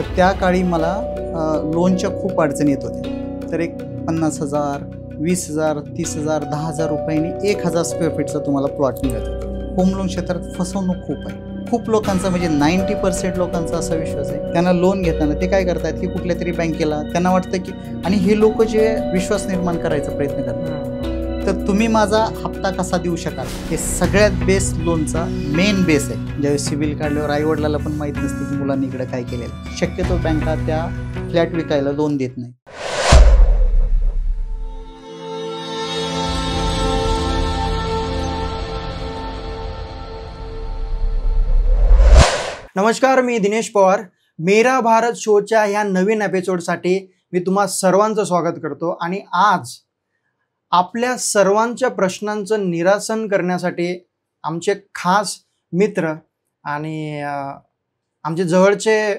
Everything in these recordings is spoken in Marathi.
तर त्या काळी मला लोनच्या खूप अडचणी येत होत्या. तर एक 50,000, 20,000, 30,000, 10,000 रुपयांनी 1,000 स्क्वेअर फीटचा तुम्हाला प्लॉट मिळत होता. होम लोन क्षेत्रात फसवणूक खूप आहे. खूप लोकांचा म्हणजे 90% लोकांचा असा विश्वास आहे, त्यांना लोन घेताना ते काय करतात की कुठल्या तरी बँकेला त्यांना वाटतं की, आणि हे लोक जे विश्वास निर्माण करायचा प्रयत्न करतात, तर तुम्ही माझा हप्ता कसा देऊ शकाल, हे सगळ्यात बेस लोनचा मेन बेस आहे. ज्यावेळेस सिबिल काढल्यावर आई वडिलाला पण माहीत नसते की मुलांनी इकडे काय केलेलं. शक्यतो बँका त्या फ्लॅट विकायला लोन देत नाही. नमस्कार, मी दिनेश पवार. मेरा भारत शोच्या ह्या नवीन एपिसोडसाठी मी तुम्हा सर्वांचं स्वागत करतो. आणि आज आपल्या सर्वांच्या प्रश्नांचं निरासन करण्यासाठी आमचे खास मित्र आणि आमचे जवळचे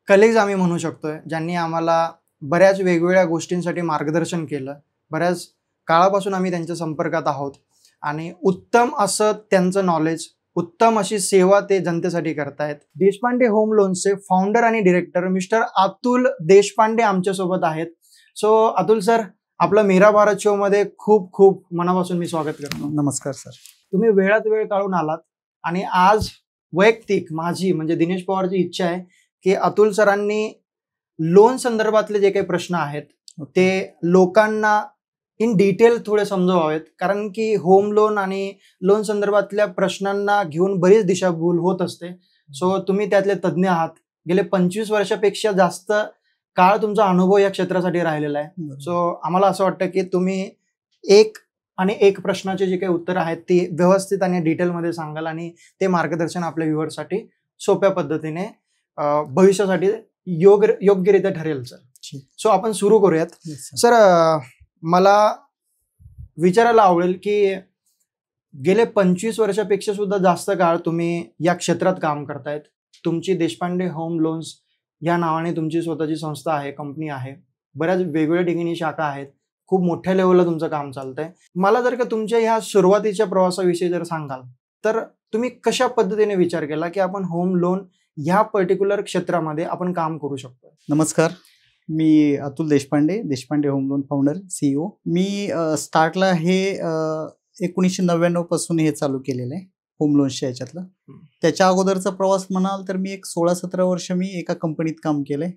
कलिग्ज आम्ही म्हणू शकतोय, ज्यांनी आम्हाला बऱ्याच वेगवेगळ्या गोष्टींसाठी मार्गदर्शन केलं. बऱ्याच काळापासून आम्ही त्यांच्या संपर्कात आहोत आणि उत्तम असं त्यांचं नॉलेज, उत्तम अशी सेवा ते जनतेसाठी करतायत. देशपांडे होम लोन्सचे फाउंडर आणि डिरेक्टर मिस्टर अतुल देशपांडे आमच्यासोबत आहेत. सो अतुल सर, आपलं मेरा भारत शो मध्ये खूप खूप मनापासून मी स्वागत करतो. नमस्कार सर. तुम्ही वेळात वेळ काढून आलात आणि आज वैयक्तिक माझी म्हणजे दिनेश पवारची इच्छा आहे की अतुल सरांनी लोन संदर्भातले जे काही प्रश्न आहेत ते लोकांना इन डिटेल थोडे समजवावेत. कारण की होम लोन आणि लोन संदर्भातल्या प्रश्नांना घेऊन बरीच दिशाभूल होत असते. सो तुम्ही त्यातले तज्ज्ञ आहात. गेले 25 वर्षापेक्षा जास्त काळ तुमचा अनुभव या क्षेत्रासाठी राहिलेला आहे. सो आम्हाला असं वाटतं की तुम्ही एक प्रश्नाचे जे काही उत्तर आहेत ती व्यवस्थित आणि डिटेलमध्ये सांगाल आणि ते मार्गदर्शन आपल्या व्ह्युअर्ससाठी सोप्या पद्धतीने भविष्यासाठी योग्यरित्या ठरेल. सर, सो आपण सुरू करूयात. सर, मला विचारायला आवडेल की गेले 25 वर्षापेक्षा सुद्धा जास्त काळ तुम्ही या क्षेत्रात काम करतायत. तुमची देशपांडे होम लोन्स या नावाने तुमची स्वतःची संस्था आहे, कंपनी आहे. बऱ्याच वेगवेगळ्या ठिकाणी शाखा आहेत. खूप मोठ्या लेवलला तुमचं काम चालतंय. मला जर का तुमच्या ह्या सुरुवातीच्या प्रवासाविषयी जर सांगाल तर तुम्ही कशा पद्धतीने विचार केला की आपण होम लोन ह्या पर्टिक्युलर क्षेत्रामध्ये आपण काम करू शकतो? नमस्कार, मी Atul Deshpande, Deshpande home loan founder, CEO. मी स्टार्टला हे 1999 पासून हे चालू केलेलं आहे होम लोन्सच्या याच्यातलं. त्याच्या अगोदरचा प्रवास म्हणाल तर मी एक 16-17 वर्ष मी एका कंपनीत काम केलंय.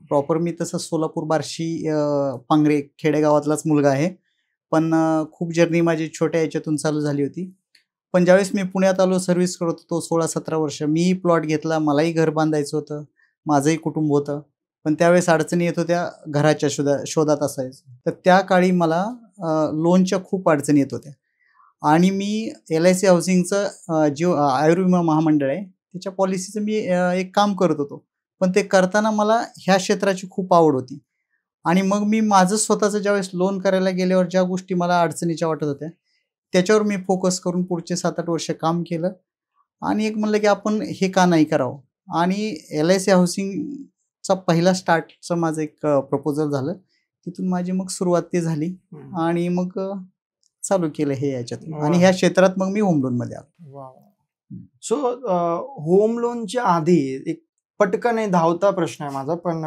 प्रॉपर मी तसं सोलापूर, बार्शी, पांगरे खेडेगावातलाच मुलगा आहे. पण खूप जर्नी माझी छोट्या याच्यातून चालू झाली होती. पण ज्यावेळेस मी पुण्यात आलो, सर्व्हिस करत होतो 16-17 वर्ष, मीही प्लॉट घेतला, मलाही घर बांधायचं होतं, माझंही कुटुंब होतं. पण त्यावेळेस अडचणी येत होत्या, घराच्या शोधात असायचं. तर त्या काळी मला लोनच्या खूप अडचणी येत होत्या. आणि मी LIC हाऊसिंगचं जो आयुर्विमा महामंडळ आहे त्याच्या पॉलिसीचं मी एक काम करत होतो. पण ते करताना मला ह्या क्षेत्राची खूप आवड होती. आणि मग मी माझं स्वतःचं ज्यावेळेस लोन करायला गेल्यावर ज्या गोष्टी मला अडचणीच्या वाटत होत्या त्याच्यावर मी फोकस करून पुढचे 7-8 वर्ष काम केलं. आणि एक म्हणलं की आपण हे का नाही करावं. आणि LIC हाऊसिंगचा पहिला स्टार्टचं माझं एक प्रपोजल झालं. तिथून माझी मग सुरुवात ती झाली आणि मग चालू केलं हे याच्यातून. आणि ह्या क्षेत्रात मग मी होम लोन मध्ये आलो. सो होम लोनच्या आधी एक पटकन धावता प्रश्न आहे माझा, पण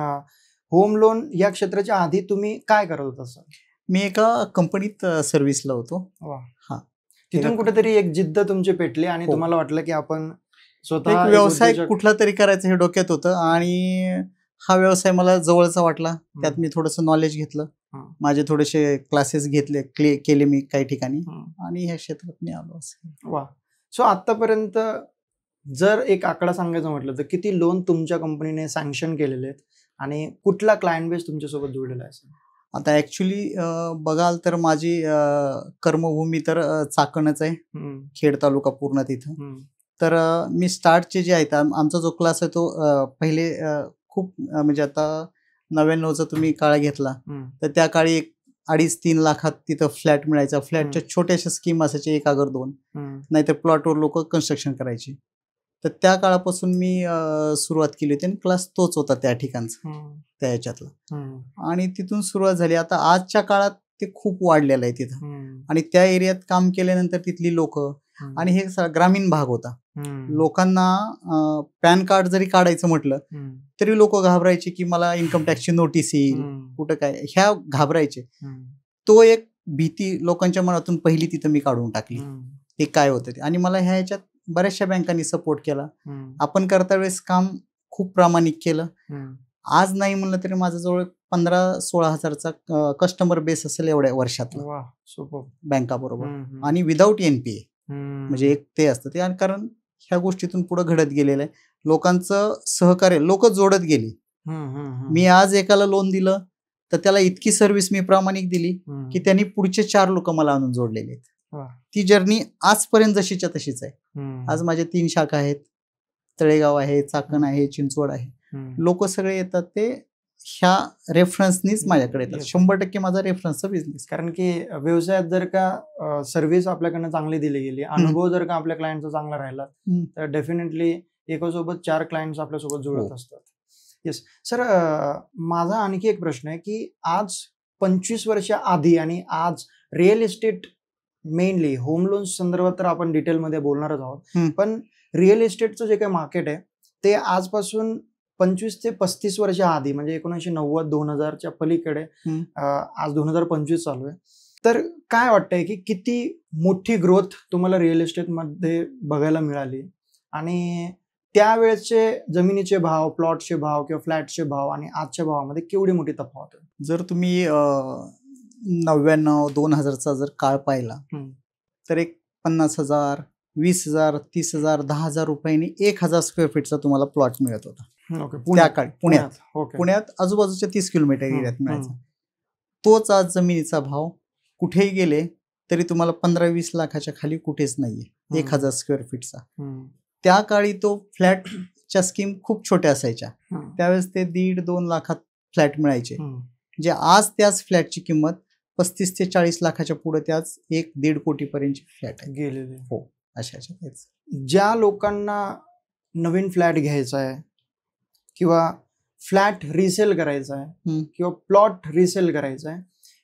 होम लोन या क्षेत्राच्या आधी तुम्ही काय करत होता? सर, मी एका कंपनीत सर्व्हिसला होतो. हा, तिथून कुठेतरी एक जिद्द तुमची पेटली आणि तुम्हाला वाटलं की आपण स्वतः एक व्यवसाय कुठला तरी करायचं हे डोक्यात होतं. आणि हा व्यवसाय मला जवळचा वाटला. त्यात मी थोडंसं नॉलेज घेतलं, माझे थोडेसे क्लासेस केले मी काही ठिकाणी आणि ह्या क्षेत्रात मी आलो. वा. सो आतापर्यंत जर एक आकडा सांगायचं म्हटलं तर किती लोन तुमच्या कंपनीने सँक्शन केलेले आहेत आणि कुठला क्लायंट बेस तुमच्यासोबत जोडलेला आहे? आता ऍक्च्युली बघाल तर माझी कर्मभूमी तर चाकणच आहे, खेड तालुका पूर्ण तिथं. तर मी स्टार्टचे जे आहेत, आमचा जो क्लास आहे तो पहिले खूप म्हणजे आता 99चा तुम्ही काळ घेतला तर त्या काळी 2.5-3 लाखात तिथं फ्लॅट मिळायचा. फ्लॅटच्या छोट्याशा स्कीम असायच्या, 1 अगर 2, नाहीतर प्लॉटवर लोक कन्स्ट्रक्शन करायचे. तर त्या काळापासून मी सुरुवात केली होती आणि क्लास तोच होता त्या ठिकाणचा, त्या ह्याच्यातला. आणि तिथून सुरुवात झाली. आता आजच्या काळात ते खूप वाढलेलं आहे तिथं. आणि त्या एरियात काम केल्यानंतर तिथली लोक आणि हे ग्रामीण भाग होता. लोकांना पॅन कार्ड जरी काढायचं म्हटलं तरी लोक घाबरायचे की मला इन्कम टॅक्सची नोटीस येईल, कुठं काय, ह्या घाबरायचे. तो एक भीती लोकांच्या मनातून पहिली तिथं मी काढून टाकली, ते काय होतं ते. आणि मला ह्याच्यात बऱ्याचशा बँकांनी सपोर्ट केला. आपण करता वेळेस काम खूप प्रामाणिक केलं. आज नाही म्हणलं तरी माझं जवळ 15-16 हजारचा कस्टमर बेस असेल एवढ्या वर्षात बँकाबरोबर, आणि विदाऊट NPA. म्हणजे एक ते असतं ते. आणि कारण ह्या गोष्टीतून पुढे घडत गेलेलं आहे, लोकांचं सहकार्य लोक जोडत गेली. मी आज एकाला लोन दिलं तर त्याला इतकी सर्व्हिस मी प्रामाणिक दिली की त्यांनी पुढचे 4 लोक मला आणून जोडलेले आहेत. ती जर्नी आजपर्यंत जशीच्या तशीच आहे. आज माझ्या 3 शाखा आहेत, तळेगाव आहे, चाकण आहे, चिंचवड आहे. लोक सगळे येतात ते ह्या रेफरन्सनीच माझ्याकडे येतात. 100% माझा रेफरन्सचा बिझनेस. कारण की व्यवसायात जर का सर्व्हिस आपल्याकडनं चांगली दिली गेली, अनुभव जर का आपल्या क्लायंटचा चांगला राहिला तर डेफिनेटली एकासोबत 4 क्लायंट्स आपल्यासोबत जुळत असतात. येस सर, माझा आणखी एक प्रश्न आहे की आज 25 वर्ष आधी आणि आज real estate mainly home loans संदर्भात तर आपण डिटेलमध्ये बोलणारच आहोत, पण रिअल इस्टेटचं जे काही मार्केट आहे ते आजपासून 25 ते 35 वर्ष आधी म्हणजे 1990-2000च्या पलीकडे आज 2025 चालू आहे. तर काय वाटतंय की किती मोठी ग्रोथ तुम्हाला रिअल इस्टेटमध्ये बघायला मिळाली, आणि त्यावेळेचे जमिनीचे भाव, प्लॉटचे भाव किंवा फ्लॅटचे भाव आणि आजच्या भावामध्ये केवढी मोठी तफावत आहे? जर तुम्ही 99-2000चा जर काळ पाहिला तर एक 50,000, 20,000, 30,000, 10,000 रुपयांनी 1,000 स्क्वेअर फीटचा तुम्हाला प्लॉट मिळत होता. त्या काळी पुण्यात आजूबाजूच्या 30 किलोमीटर एरियात मिळायचा. तोच आज जमिनीचा भाव कुठेही गेले तरी तुम्हाला 15-20 लाखाच्या खाली कुठेच नाहीये 1,000 स्क्वेअर फीटचा. त्या काळी तो फ्लॅटच्या स्कीम खूप छोट्या असायच्या, त्यावेळेस ते 1.5-2 लाखात फ्लॅट मिळायचे, जे आज त्याच फ्लॅटची किंमत 35 ते 40 लाखाच्या पुढे त्याच 1-1.5 कोटीपर्यंतची फ्लॅट आहे गेलेले. हो, अशाच्या. ज्या लोकांना नवीन फ्लॅट घ्यायचा आहे किंवा फ्लॅट रिसेल करायचा आहे किंवा प्लॉट रिसेल करायचा आहे,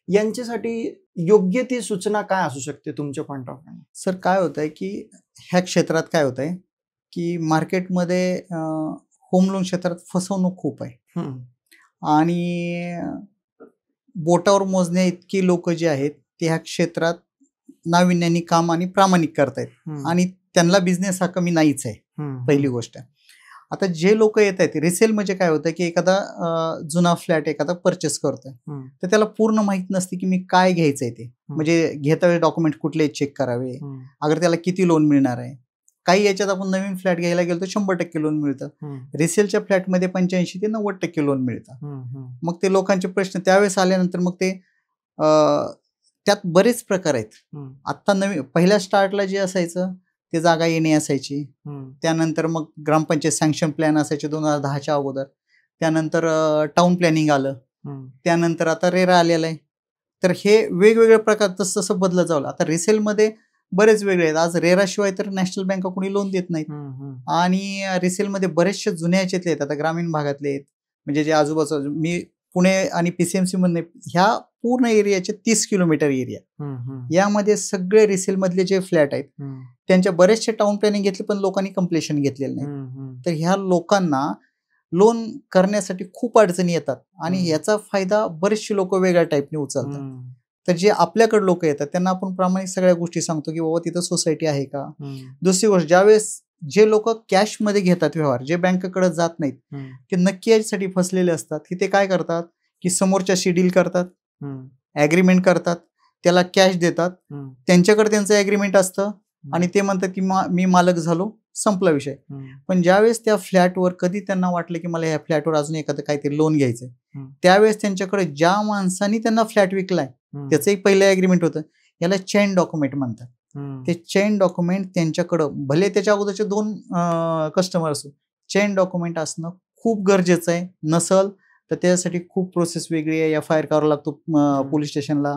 यांच्यासाठी योग्य ती सूचना काय असू शकते तुमच्या पॉइंट ऑफ व्ह्यू? सर, काय होत आहे की ह्या क्षेत्रात काय होत आहे की मार्केटमध्ये होम लोन क्षेत्रात फसवणूक खूप आहे, आणि बोटावर मोजण्या इतकी लोक जे आहेत ते ह्या क्षेत्रात नाविन्याने काम आणि प्रामाणिक करतायत, आणि त्यांना बिझनेस हा कमी नाहीच आहे. पहिली गोष्ट. आता जे लोक येत आहेत रिसेल म्हणजे काय होतं की एखादा जुना फ्लॅट एखादा परचेस करतोय तर त्याला पूर्ण माहित नसते की मी काय घ्यायचंय ते, म्हणजे घेता वेळी डॉक्युमेंट कुठले चेक करावे, अगर त्याला किती लोन मिळणार आहे. काही याच्यात आपण नवीन फ्लॅट घ्यायला गेलो तर 100% लोन मिळतं, रिसेलच्या फ्लॅटमध्ये 85 ते 90% लोन मिळतं. मग ते लोकांचे प्रश्न त्यावेळेस आल्यानंतर मग ते त्यात बरेच प्रकार आहेत. आता नवीन पहिल्या स्टार्टला जे असायचं ते जागा येणे असायची, त्यानंतर मग ग्रामपंचायत सँक्शन प्लॅन असायचे 2010च्या अगोदर, त्यानंतर टाउन प्लॅनिंग आलं, त्यानंतर आता रेरा आलेलं आहे. तर हे वेगवेगळे प्रकार तसं तसं बदलत जावं. आता रिसेलमध्ये बरेच वेगळे आहेत. आज रेरा शिवाय तर नॅशनल बँका कोणी लोन देत नाहीत, आणि रिसेलमध्ये बरेचसे जुन्या याच्यातले आहेत, आता ग्रामीण भागातले आहेत, म्हणजे जे आजूबाजू मी पुणे आणि PCMC मध्ये ह्या पूर्ण एरियाचे 30 किलोमीटर एरिया, यामध्ये सगळे रिसेल मधले जे फ्लॅट आहेत त्यांच्या बरेचसे टाउन प्लॅनिंग घेतले पण लोकांनी कम्प्लिशन घेतलेलं नाही. तर ह्या लोकांना लोन करण्यासाठी खूप अडचणी येतात, आणि याचा फायदा बरेचसे लोक वेगळ्या टाईपने उचलतात. तर जे आपल्याकडे लोक येतात त्यांना आपण प्रामाणिक सगळ्या गोष्टी सांगतो की बाबा तिथं सोसायटी आहे का. दुसरी गोष्ट, ज्यावेळेस जे लोक कॅश मध्ये घेतात व्यवहार, जे बँकेकडे जात नाहीत, ते नक्की यासाठी फसलेले असतात की ते काय करतात की समोरच्याशी डील करतात, ऍग्रीमेंट करतात, त्याला कॅश देतात, त्यांच्याकडे त्यांचं ऍग्रीमेंट असतं आणि ते म्हणतात की मी मालक झालो, संपला विषय. पण ज्यावेळेस त्या फ्लॅटवर कधी त्यांना वाटलं की मला ह्या फ्लॅटवर अजून एखादं काहीतरी लोन घ्यायचंय, त्यावेळेस त्यांच्याकडे ज्या माणसाने त्यांना फ्लॅट विकलाय त्याचं एक पहिलं ऍग्रीमेंट होतं, याला चेन डॉक्युमेंट म्हणतात. ते चेन डॉक्युमेंट त्यांच्याकडं, भले त्याच्या अगोदरचे 2 कस्टमर असो, चेन डॉक्युमेंट असणं खूप गरजेचं आहे. नसल तर त्यासाठी खूप प्रोसेस वेगळी आहे. FIR करावा लागतो पोलीस स्टेशनला,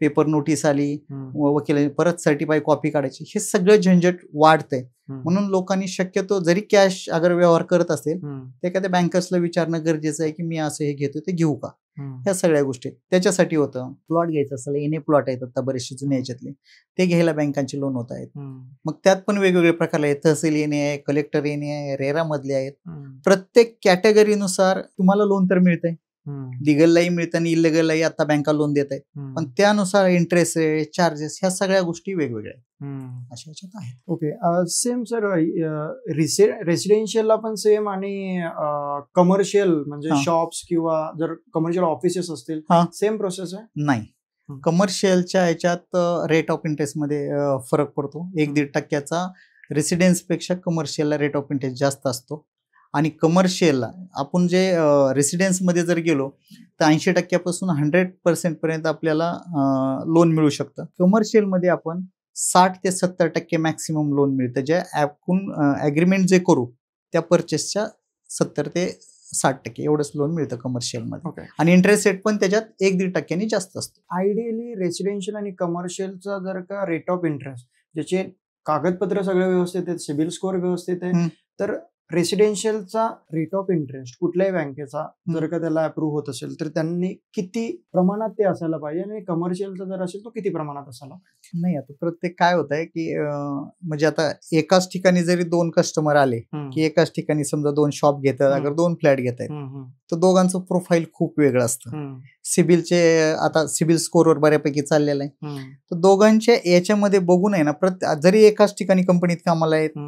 पेपर नोटीस आली, वकील परत सर्टिफाय कॉपी काढायची, हे सगळं झंझट वाढतंय. म्हणून लोकांनी शक्यतो जरी कॅश अगर व्यवहार करत असेल तर एखाद्या बँकर्सला विचारणं गरजेचं आहे की मी असं हे घेतो ते घेऊ का. ह्या सगळ्या गोष्टी त्याच्यासाठी होतं. प्लॉट घ्यायचं असेल, एनए प्लॉट आहेत आता बरेचसे जुने याच्यातले, ते घ्यायला बँकांचे लोन होत आहेत. मग त्यात पण वेगवेगळे प्रकार आहेत. तहसील एनए आहे, कलेक्टर एनए आहे, रेरा मधले आहेत. प्रत्येक कॅटेगरीनुसार तुम्हाला लोन तर मिळतंय. लिगललाही मिळतं आणि इलिगललाही आता बँका लोन देत आहेत. पण त्यानुसार इंटरेस्ट रेट, चार्जेस ह्या सगळ्या गोष्टी वेगवेगळ्या आहेत. अशा याच्यात आहेत. ओके, सेम सर, रेसिडेन्शियलला पण सेम आणि कमर्शियल म्हणजे शॉप्स किंवा जर कमर्शियल ऑफिसेस असतील सेम प्रोसेस आहे? नाही, कमर्शियलच्या ह्याच्यात रेट ऑफ इंटरेस्ट मध्ये फरक पडतो. 1-1.5% रेसिडेन्स पेक्षा कमर्शियलला रेट ऑफ इंटरेस्ट जास्त असतो. आणि कमर्शियलला आपण जे रेसिडेन्समध्ये जर गेलो तर 80% पासून 100% पर्यंत आपल्याला लोन मिळू शकतं. कमर्शियलमध्ये आपण 60 ते 70% मॅक्सिमम लोन मिळतं. जे आपण ॲग्रीमेंट जे करू त्या परचेसच्या 70 ते 60% एवढंच लोन मिळतं कमर्शियलमध्ये. आणि इंटरेस्ट रेट पण त्याच्यात 1-1.5% जास्त असतो. आयडियली रेसिडेन्शियल आणि कमर्शियलचा जर का रेट ऑफ इंटरेस्ट ज्याचे कागदपत्र सगळे व्यवस्थित आहेत, सिबिल स्कोअर व्यवस्थित आहे, तर रेसिडेन्शियलचा रेट ऑफ इंटरेस्ट कुठल्याही बँकेचा जर का त्याला अप्रूव्ह होत असेल तर त्यांनी किती प्रमाणात ते असायला पाहिजे आणि कमर्शियलचा जर असेल तो किती प्रमाणात असायला पाहिजे? नाही, आता प्रत्येक काय होत आहे की म्हणजे आता एकाच ठिकाणी जरी 2 कस्टमर आले की एकाच ठिकाणी समजा 2 शॉप घेतात, अगर 2 फ्लॅट घेत आहेत तर दोघांचं प्रोफाईल खूप वेगळं असतं. सिबिलचे आता सिबिल स्कोअरवर बऱ्यापैकी चाललेलं आहे. तर दोघांच्या याच्यामध्ये बघून आहे ना, जरी एकाच ठिकाणी कंपनीत कामाला आहेत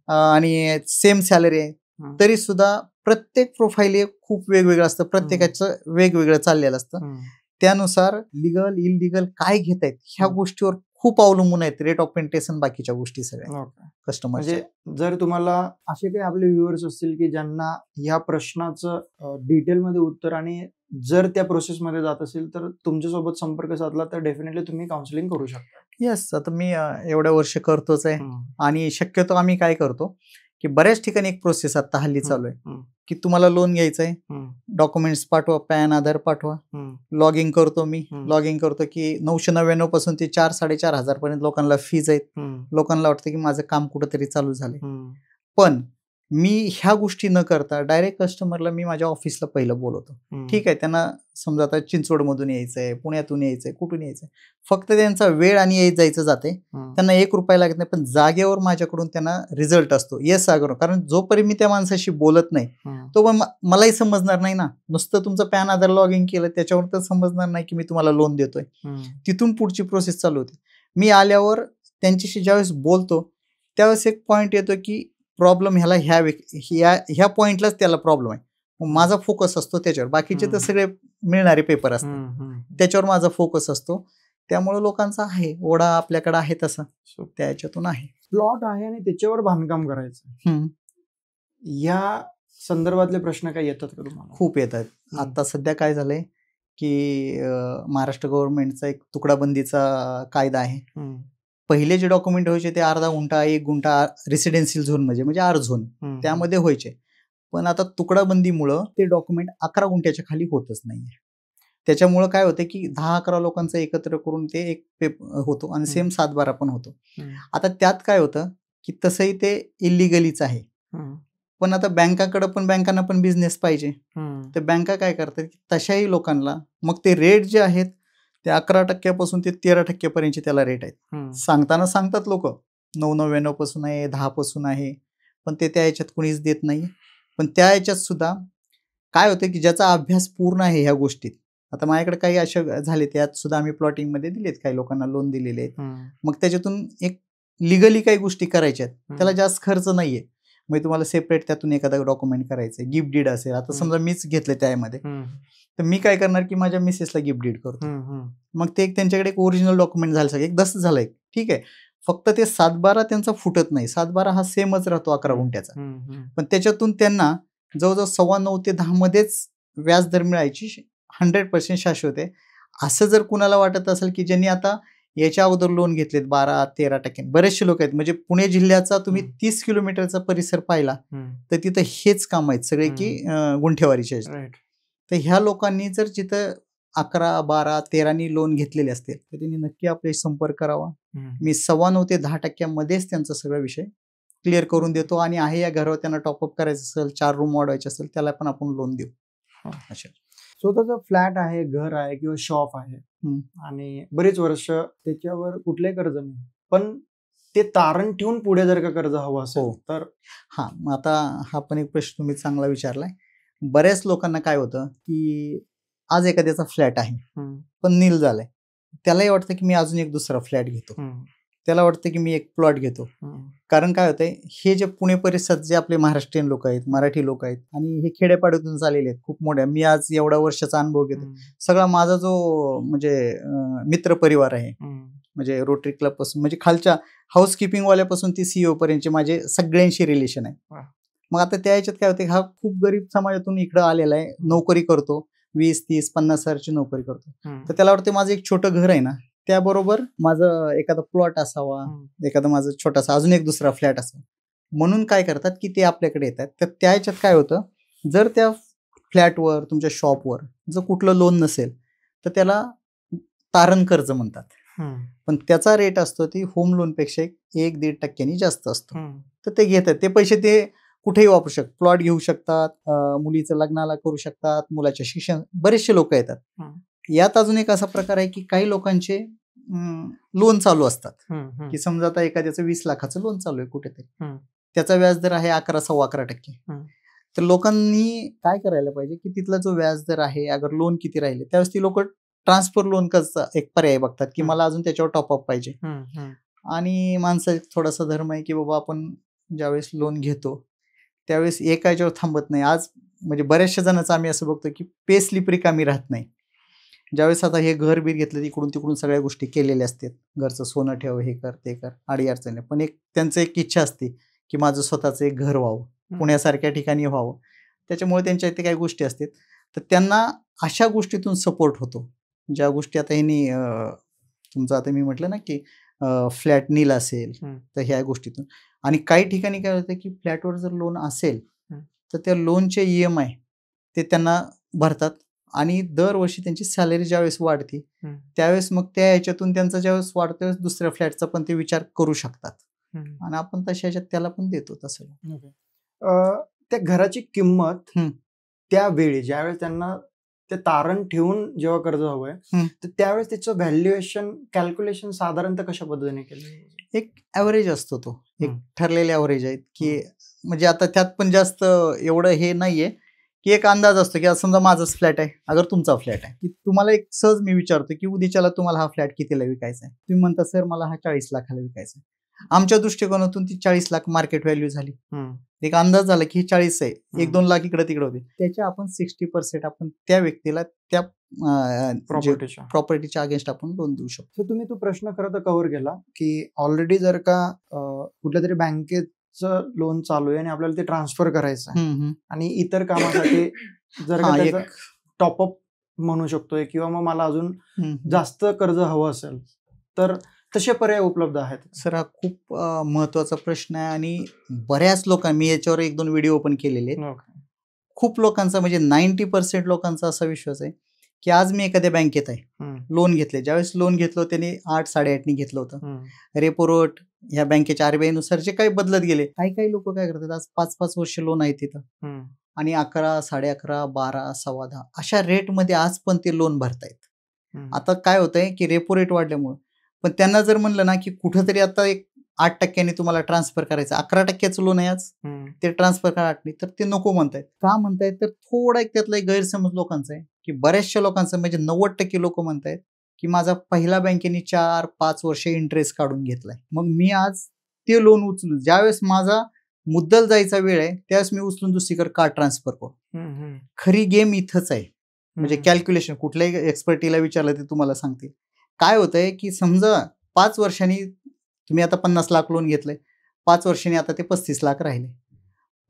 आणि सेम सॅलरी आहे तरी सुद्धा प्रत्येक प्रोफाईल हे खूप वेगवेगळं असतं. प्रत्येकाचं वेगवेगळं चाललेलं असतं. त्यानुसार लिगल इलिगल काय घेत आहेत ह्या गोष्टीवर खूप अवलंबून आहेत रेट ऑफ इंटरेस्ट आणि बाकीच्या गोष्टी सगळ्या कस्टमर. म्हणजे जर तुम्हाला असे काही आपले व्ह्युअर्स असतील की ज्यांना ह्या प्रश्नाचं डिटेलमध्ये उत्तर आणि जर त्या प्रोसेसमध्ये जात असेल तर तुमच्यासोबत संपर्क साधला तर डेफिनेटली तुम्ही काउन्सिलिंग करू शकता. येस, आता मी एवढ्या वर्ष करतोच आहे. आणि शक्यतो आम्ही काय करतो की बऱ्याच ठिकाणी एक प्रोसेस आता हल्ली चालू आहे की तुम्हाला लोन घ्यायचं आहे, डॉक्युमेंट्स पाठवा, पॅन आधार पाठवा. लॉगिंग करतो मी, लॉगिंग करतो की 999 पासून ते 4-4.5 पर्यंत लोकांना फीज आहेत. लोकांना वाटतं की माझं काम कुठंतरी चालू झालंय. पण मी ह्या गोष्टी न करता डायरेक्ट कस्टमरला मी माझ्या ऑफिसला पहिलं बोलवतो. ठीक आहे, त्यांना समजा आता चिंचवडमधून यायचंय, पुण्यातून यायचंय, कुठून यायचंय, फक्त त्यांचा वेळ आणि जायचं जाते. त्यांना 1 रुपया लागत नाही, पण जागेवर माझ्याकडून त्यांना रिझल्ट असतो. येस सागर, कारण जोपर्यंत मी त्या माणसाशी बोलत नाही तो मलाही समजणार नाही ना. नुसतं तुमचं पॅन आधार लॉग इन केलं त्याच्यावर तर समजणार नाही की मी तुम्हाला लोन देतोय. तिथून पुढची प्रोसेस चालू होते. मी आल्यावर त्यांच्याशी ज्यावेळेस बोलतो त्यावेळेस एक पॉइंट येतो की प्रॉब्लेम ह्याला ह्या पॉइंटलाच त्याला प्रॉब्लेम आहे. माझा फोकस असतो त्याच्यावर. बाकीचे तर सगळे मिळणारे पेपर असतात, त्याच्यावर माझा फोकस असतो. त्यामुळे लोकांचा आहे ओढा आपल्याकडे आहे तसा, त्या ह्याच्यातून आहे. प्लॉट आहे आणि त्याच्यावर बांधकाम करायचं, या संदर्भातले प्रश्न काय येतात का तुम्हाला? खूप येतात. आता सध्या काय झालंय की महाराष्ट्र गव्हर्नमेंटचा एक तुकडाबंदीचा कायदा आहे. पहिले जे डॉक्युमेंट व्हायचे ते अर्धा गुंठा 1 गुंठा रेसिडेन्शियल झोन म्हणजे आर झोन त्यामध्ये व्हायचे. पण आता तुकडाबंदीमुळं ते डॉक्युमेंट 11 गुंठ्याच्या खाली होतच नाहीये. त्याच्यामुळं काय होतं की 10-11 लोकांचं एकत्र करून ते एक पेपर होतो आणि सेम 7-12 पण होतो. आता त्यात काय होतं की तसंही ते इलिगलीच आहे. पण आता बँकांना पण बिझनेस पाहिजे. तर बँका काय करतात की तशाही लोकांना मग ते रेट जे आहेत ते 11% पासून ते 13% पर्यंतचे त्याला रेट आहेत. सांगताना सांगतात लोक 9.99 पासून आहे, 10 पासून आहे, पण ते त्या याच्यात कोणीच देत नाही. पण त्या याच्यात सुद्धा काय होतं की ज्याचा अभ्यास पूर्ण आहे ह्या गोष्टीत, आता माझ्याकडे काही अशा झाले त्यात सुद्धा आम्ही प्लॉटिंग मध्ये दिलेत, काही लोकांना लोन दिलेले आहेत. मग त्याच्यातून एक लिगली काही गोष्टी करायच्या आहेत, त्याला जास्त खर्च नाहीये. मग तुम्हाला सेपरेट त्यातून एखादा डॉक्युमेंट करायचंय, गिफ्ट डीड असेल, आता समजा मीच घेतलं त्यामध्ये, तर मी काय करणार की माझ्या मिसेसला गिफ्ट डीड करतो. मग ते त्यांच्याकडे एक ओरिजिनल डॉक्युमेंट झालं, एक दस्त झालंय, ठीक आहे. फक्त ते 7-12 त्यांचा फुटत नाही, 7-12 हा सेमच राहतो 11 गुंठ्याचा. पण त्याच्यातून त्यांना जवळजवळ 9.25 ते 10 मध्येच व्याजदर मिळायची 100% शाश्वत आहे. असं जर कुणाला वाटत असेल की ज्यांनी आता याच्या अगोदर लोन घेतलेत 12-13%, बरेचसे लोक आहेत. म्हणजे पुणे जिल्ह्याचा तुम्ही 30 किलोमीटरचा परिसर पाहिला तर तिथं हेच काम आहेत सगळे की गुंठेवारीचे. तर ह्या लोकांनी जर जिथं 11, 12, 13 लोन घेतलेले असतील तर त्यांनी नक्की आपल्याशी संपर्क करावा. मी 9.25 ते 10% मध्येच त्यांचा सगळा विषय क्लिअर करून देतो. आणि आहे या घरावर त्यांना टॉपअप करायचं असेल, 4 रूम वाढवायचे असेल, त्याला पण आपण लोन देऊ. अच्छा, स्वतःचा फ्लॅट आहे, घर आहे किंवा शॉप आहे आणि बरेच वर्ष त्याच्यावर कुठलंही कर्ज नाही, पण ते तारण ठेवून पुढे जर का कर्ज हवं असेल तर हा, मग आता हा पण एक प्रश्न तुम्ही चांगला विचारलाय. बऱ्याच लोकांना काय होतं की आज एखाद्याचा फ्लॅट आहे पण नील झालाय, त्यालाही वाटतं की मी अजून एक दुसरा फ्लॅट घेतो, त्याला वाटतं की मी एक प्लॉट घेतो. कारण काय होतंय, हे जे पुणे परिसरात जे आपले महाराष्ट्रीयन लोक आहेत, मराठी लोक आहेत आणि हे खेड्यापाड्यातून चाललेले आहेत खूप मोठ्या, मी आज एवढा वर्षाचा अनुभव घेतो, सगळा माझा जो म्हणजे मित्र परिवार आहे, म्हणजे रोटरी क्लब पासून म्हणजे खालच्या हाऊसकीपिंग वाल्यापासून ती सीईओ पर्यंतचे माझे सगळ्यांशी रिलेशन आहे. मग आता त्या ह्याच्यात काय होते, हा खूप गरीब समाजातून इकडे आलेला आहे, नोकरी करतो, 20-30-50 हजारची नोकरी करतो, तर त्याला वाटते माझं एक छोटं घर आहे ना, त्याबरोबर माझं एखादा प्लॉट असावा, एखादा माझं छोटासा अजून एक दुसरा फ्लॅट असावा, म्हणून काय करतात की ते आपल्याकडे येतात. तर त्या ह्याच्यात काय होतं, जर त्या फ्लॅटवर तुमच्या शॉपवर जर कुठलं लोन नसेल तर त्याला तारण कर्ज म्हणतात, पण त्याचा रेट असतो ती होम लोन पेक्षा 1-1.5% जास्त असतो. तर ते घेतात, ते पैसे ते कुठेही वापरू शकतात, प्लॉट घेऊ शकतात, मुलीचं लग्नाला करू शकतात, मुलाचे शिक्षण, बरेचसे लोक येतात. यात अजून एक असा प्रकार आहे की काही लोकांचे लोन चालू असतात, की समजा आता एखाद्याचं 20 लाखाचं लोन चालू आहे कुठेतरी, त्याचा व्याजदर आहे 11-11.25%. तर लोकांनी काय करायला पाहिजे की तिथला जो व्याजदर आहे, अगर लोन किती राहिले, त्यावेळेस ती लोक ट्रान्सफर लोन कर्जचा एक पर्याय बघतात की मला अजून त्याच्यावर टॉपअप पाहिजे. आणि माणसं थोडासा धर्म आहे की बाबा आपण ज्यावेळेस लोन घेतो त्यावेळेस एका याच्यावर थांबत नाही. आज म्हणजे बऱ्याचशा जणांचं आम्ही असं बघतो की पे स्लिप रिकामी राहत नाही. ज्यावेळेस आता हे घर बीर घेतलं, इकडून तिकडून सगळ्या गोष्टी केलेल्या असतात, घरचं सोनं ठेव, हे कर ते कर, अडी अडचण नाही, पण एक त्यांचं एक इच्छा असते की माझं स्वतःचं एक घर व्हावं, पुण्यासारख्या ठिकाणी व्हावं. त्याच्यामुळे त्यांच्या इथे काही गोष्टी असतात, तर त्यांना अशा गोष्टीतून सपोर्ट होतो, ज्या गोष्टी आता ह्यांनी तुमचं आता मी म्हटलं ना की फ्लॅट नील असेल तर ह्या गोष्टीतून. आणि काही ठिकाणी काय होतं की फ्लॅटवर जर लोन असेल तर त्या लोनचे EMI ते त्यांना भरतात आणि दरवर्षी त्यांची सॅलरी ज्यावेळेस वाढते त्यावेळेस मग त्या ह्याच्यातून त्यांचा ज्यावेळेस वाढतो त्यावेळेस दुसऱ्या फ्लॅटचा पण ते विचार करू शकतात, आणि आपण तशा ह्याच्यात त्याला पण देतो तसं. त्या घराची किंमत त्यावेळी ज्यावेळेस त्यांना ते तारण ठेवून जेव्हा कर्ज हवंय तर त्यावेळेस त्याचं व्हॅल्युएशन कॅल्क्युलेशन साधारणतः कशा पद्धतीने केलं? एक ॲव्हरेज असतो, तो एक ठरलेले ॲव्हरेज आहेत की म्हणजे आता त्यात पण जास्त एवढं हे नाहीये की एक अंदाज असतो की समजा माझाच फ्लॅट आहे, अगर तुमचा फ्लॅट आहे, की तुम्हाला एक सहज मी विचारतो की उद्याच्याला तुम्हाला हा फ्लॅट कितीला विकायचा आहे, तुम्ही म्हणता सर मला हा 40 लाखाला विकायचा आहे. आमच्या दृष्टिकोनातून ती 40 लाख मार्केट व्हॅल्यू झाली, एक अंदाज झाला की 40 आहे, 1-2 लाख इकडे तिकडे होते, त्याच्या आपण 60% आपण त्या व्यक्तीला त्या प्रॉपर्टीच्या अगेन्स्ट आपण लोन देऊ शकतो. तुम्ही तो प्रश्न खरं तर कव्हर केला की ऑलरेडी जर का कुठल्या तरी बँकेचं लोन चालू आहे आणि आपल्याला ते ट्रान्सफर करायचं आहे आणि इतर कामासाठी जर का टॉपअप म्हणू शकतोय किंवा मग मला अजून जास्त कर्ज हवं असेल तर तसे पर्याय उपलब्ध आहेत. सर हा खूप महत्वाचा प्रश्न आहे आणि बऱ्याच लोकांनी, मी याच्यावर 1-2 व्हिडिओ पण केलेले, खूप लोकांचा म्हणजे 90% लोकांचा असा विश्वास आहे की आज मी एखाद्या बँकेत आहे, लोन घेतले, ज्यावेळेस लोन घेतलं त्यांनी 8-8.5% घेतलं होतं, रेपो रेट ह्या बँकेच्या RBI नुसार जे काही बदलत गेले, काही लोक काय करतात आज 5-5 वर्ष लोन आहे तिथं आणि 11, 11.5, 12, 10.15 अशा रेटमध्ये आज पण ते लोन भरतायत. आता काय होतंय की रेपो रेट वाढल्यामुळे पण त्यांना जर म्हणलं ना की कुठंतरी आता एक 8% तुम्हाला ट्रान्सफर करायचं, 11% लोन आहे आज, ते ट्रान्सफर करा नाही, तर ते नको म्हणतायत. का म्हणतायत तर थोडा एक त्यातला एक गैरसमज लोकांचा आहे की बऱ्याचशा लोकांचं म्हणजे 90% लोक म्हणतायत की माझा पहिला बँकेने 4-5 वर्ष इंटरेस्ट काढून घेतलाय, मग मी आज ते लोन उचलून ज्यावेळेस माझा मुद्दल जायचा वेळ आहे त्यावेळेस मी उचलून दुसरीकडे का ट्रान्सफर करू. खरी गेम इथंच आहे, म्हणजे कॅल्क्युलेशन कुठल्याही एक्सपर्टीला विचारलं ते तुम्हाला सांगतील. काय होतंय की समजा 5 वर्षांनी तुम्ही आता 50 लाख लोन घेतलंय, 5 वर्षांनी आता ते 35 लाख राहिले,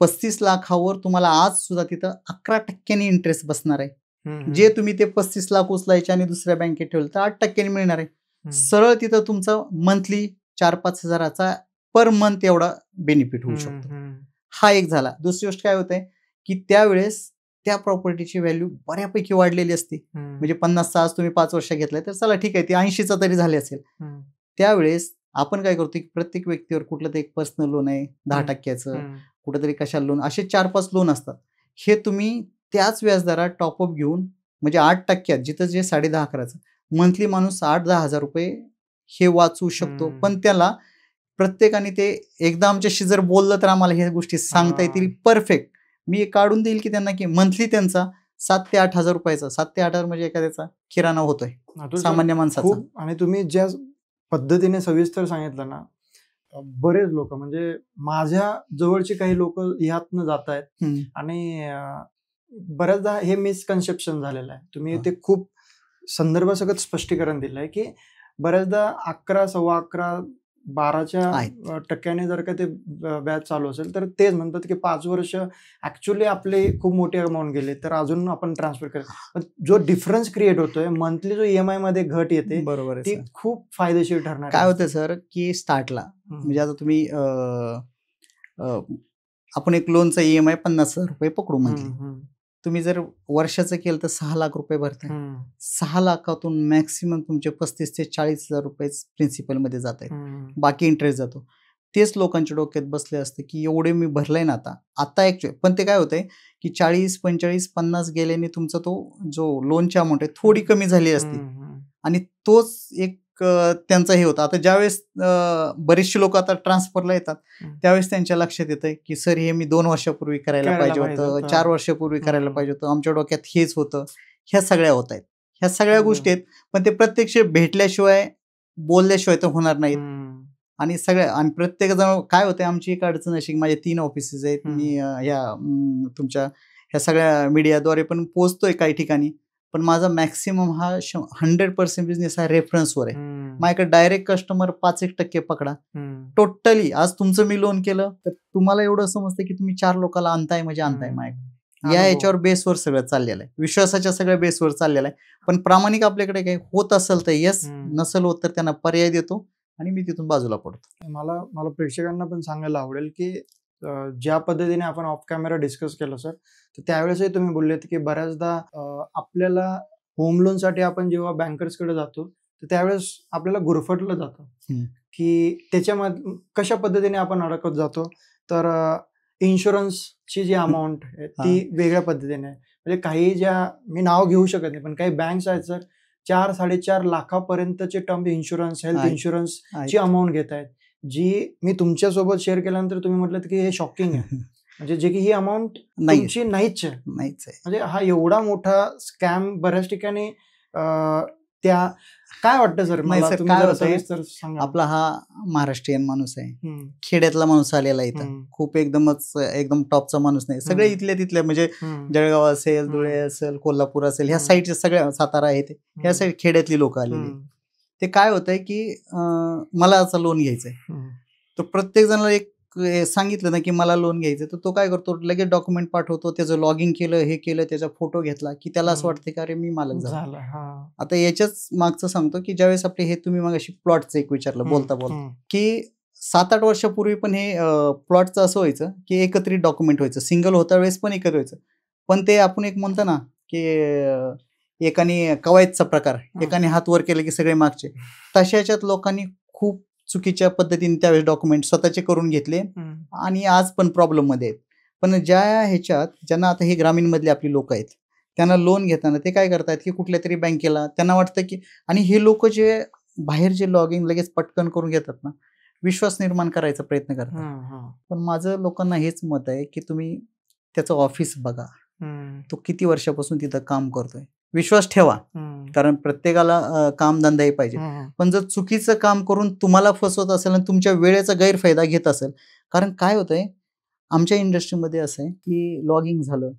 35 लाखावर तुम्हाला आज सुद्धा तिथं 11% इंटरेस्ट बसणार आहे. जे तुम्ही ते 35 लाख उचलायचे आणि दुसऱ्या बँकेत ठेवलं तर 8% मिळणार आहे. सरळ तिथं तुमचा मंथली 4-5 हजाराचा पर मंथ एवढा बेनिफिट होऊ शकतो. हा एक झाला. दुसरी गोष्ट काय होते की त्यावेळेस त्या प्रॉपर्टीची व्हॅल्यू बऱ्यापैकी वाढलेली असते, म्हणजे 50चा आज तुम्ही 5 वर्ष घेतलाय तर चला ठीक आहे ती 80चा तरी झाले असेल. त्यावेळेस आपण काय करतो की प्रत्येक व्यक्तीवर कुठलं तरी एक पर्सनल लोन आहे 10%चं, कुठेतरी कशाला लोन, असे 4-5 लोन असतात, हे तुम्ही त्याच व्याजदरात टॉपअप घेऊन म्हणजे 8% जिथं जे 10.5-11चं मंथली माणूस 8-10 हजार रुपये हे वाचवू शकतो. पण त्याला प्रत्येकाने ते एकदा आमच्याशी जर बोललं तर आम्हाला ह्या गोष्टी सांगता येतील परफेक्ट. मी काढून देईल की त्यांना की मंथली त्यांचा 7 ते 8 हजार रुपयाचा 7 ते 8 हजार म्हणजे एखाद्याचा किराणा होतोय सामान्य माणसाचा. आणि तुम्ही ज्या पद्धतीने सविस्तर सांगितलं ना, बरेच लोक म्हणजे माझ्या जवळचे काही लोक ह्यातनं जात आहेत आणि बऱ्याचदा हे मिसकन्सेप्शन झालेलं आहे. तुम्ही ते खूप संदर्भासकट स्पष्टीकरण दिलं आहे की बऱ्याचदा 11, 11.25, 12% जर का ते व्याज चालू असेल तर तेच म्हणतात की 5 वर्ष ऍक्च्युली आपले खूप मोठे अमाऊंट गेले तर अजून आपण ट्रान्सफर करायचं. जो डिफरन्स क्रिएट होतोय मंथली जो EMI मध्ये घट येते बरोबर ती खूप फायदेशीर ठरणार. काय होतं सर की स्टार्टला म्हणजे आता तुम्ही आपण एक लोनचा EMI 50,000 रुपये पकडू मंथली. तुम्ही जर वर्षाचं केलं तर 6 लाख रुपये भरताय. 6 लाखातून मॅक्सिमम तुमचे 35 ते 40 हजार रुपये प्रिन्सिपल मध्ये जात आहेत. बाकी इंटरेस्ट जातो. तेच लोकांच्या डोक्यात बसले असते की एवढे मी भरलंय ना आता ऍक्च्युअली. पण ते काय होतंय की 40, 45, 50 गेल्याने तुमचा तो जो लोनची अमाऊंट आहे थोडी कमी झाली असते आणि तोच एक त्यांचं हे होतं. आता ज्यावेळेस बरेचसे लोक आता ट्रान्सफरला येतात त्यावेळेस त्यांच्या लक्षात येतं की सर हे मी 2 वर्षापूर्वी करायला पाहिजे होतं, 4 वर्षापूर्वी करायला पाहिजे होतं, आमच्या डोक्यात हेच होतं. ह्या सगळ्या होत आहेत. ह्या सगळ्या गोष्टी आहेत पण ते प्रत्यक्ष भेटल्याशिवाय बोलल्याशिवाय तर होणार नाहीत. आणि आणि प्रत्येक जण काय होतं आमची एक अडचण अशी माझे 3 ऑफिसेस आहेत. मी तुमच्या ह्या सगळ्या मीडियाद्वारे पण पोहोचतोय काही ठिकाणी. पण माझा मॅक्सिमम हा 100% बिझनेस हा रेफरन्सवर आहे. माझ्याकडे डायरेक्ट कस्टमर 5-1% पकडा. टोटली आज तुमचं मी लोन केलं तर तुम्हाला एवढं समजतं की तुम्ही 4 लोकांना आणताय म्हणजे आणताय माझ्याकडे. याच्यावर बेसवर सगळं चाललेलं आहे. विश्वासाच्या सगळ्या बेसवर चाललेलं आहे. पण प्रामाणिक आपल्याकडे काही होत असेल तर येस, नसेल होत तर त्यांना पर्याय देतो आणि मी तिथून बाजूला पडतो. मला प्रेक्षकांना पण सांगायला आवडेल की ज्या पद्धतीने आपण ऑफ कॅमेरा डिस्कस केलं सर तर त्यावेळेसही तुम्ही बोललेत की बऱ्याचदा आपल्याला होम लोनसाठी आपण जेव्हा बँकर्सकडे जातो तर त्यावेळेस आपल्याला गुरफटलं जातं की त्याच्यामध्ये कशा पद्धतीने आपण अडकत जातो. तर इन्शुरन्सची जी अमाऊंट आहे ती वेगळ्या पद्धतीने आहे. म्हणजे काही ज्या मी नाव घेऊ शकत नाही पण काही बँक्स आहेत सर 4-4.5 लाखापर्यंतचे टर्म इन्शुरन्स, हेल्थ इन्शुरन्स ची अमाऊंट घेत आहेत, जी मी तुमच्यासोबत शेअर केल्यानंतर तुम्ही म्हटलं की हे शॉकिंग आहे. म्हणजे जे की ही अमाऊंट तुमची नाहीच आहे. म्हणजे हा एवढा मोठा स्कॅम बऱ्याच ठिकाणी त्या काय वाटतं सर मला आपला हा महाराष्ट्रीयन माणूस आहे, खेड्यातला माणूस आलेला इथं, खूप एकदम टॉपचा माणूस नाही. सगळे इथल्या तिथल्या म्हणजे जळगाव असेल, धुळे असेल, कोल्हापूर असेल, ह्या साईडचे सगळ्या सातारा आहेत ह्या साईड खेड्यातली लोक आलेली. ते काय होतंय की मला असं लोन घ्यायचंय तर प्रत्येक जणाला एक सांगितलं ना की मला लोन घ्यायचं तर तो काय करतो लगेच डॉक्युमेंट पाठवतो, त्याचं लॉगिंग केलं, हे केलं, त्याचा फोटो घेतला की त्याला असं वाटतं की अरे मी मालक झालो. आता याच्याच मागचं सांगतो की ज्यावेळेस आपले हे तुम्ही मग अशी प्लॉटचं एक विचारलं बोलता की 7-8 वर्षापूर्वी पण हे प्लॉटचं असं व्हायचं की एकत्रित डॉक्युमेंट व्हायचं, सिंगल होता वेळेस पण एकत्र व्हायचं. पण ते आपण एक म्हणतो ना की एकाने कवायतचा प्रकार, एकाने हात वर केले की सगळे मागचे, तशा याच्यात लोकांनी खूप चुकीच्या पद्धतीने त्यावेळेस डॉक्युमेंट स्वतःचे करून घेतले आणि आज पण प्रॉब्लेम मध्ये आहेत. पण ज्यांना आता हे ग्रामीण मधले आपली लोक आहेत त्यांना लोन घेताना ते काय करतात की कुठल्या तरी बँकेला त्यांना वाटतं की, आणि हे लोक जे बाहेर जे लॉगिंग लगेच पटकन करून घेतात ना, विश्वास निर्माण करायचा प्रयत्न करतात. पण माझं लोकांना हेच मत आहे की तुम्ही त्याचं ऑफिस बघा, तो किती वर्षापासून तिथं काम करतोय, विश्वास ठेवा, कारण प्रत्येकाला कामधंदाही पाहिजे. पण जर चुकीचं काम करून तुम्हाला फसवत असेल आणि तुमच्या वेळेचा गैरफायदा घेत असेल, कारण काय होतंय आमच्या इंडस्ट्रीमध्ये असं आहे की लॉगिंग झालं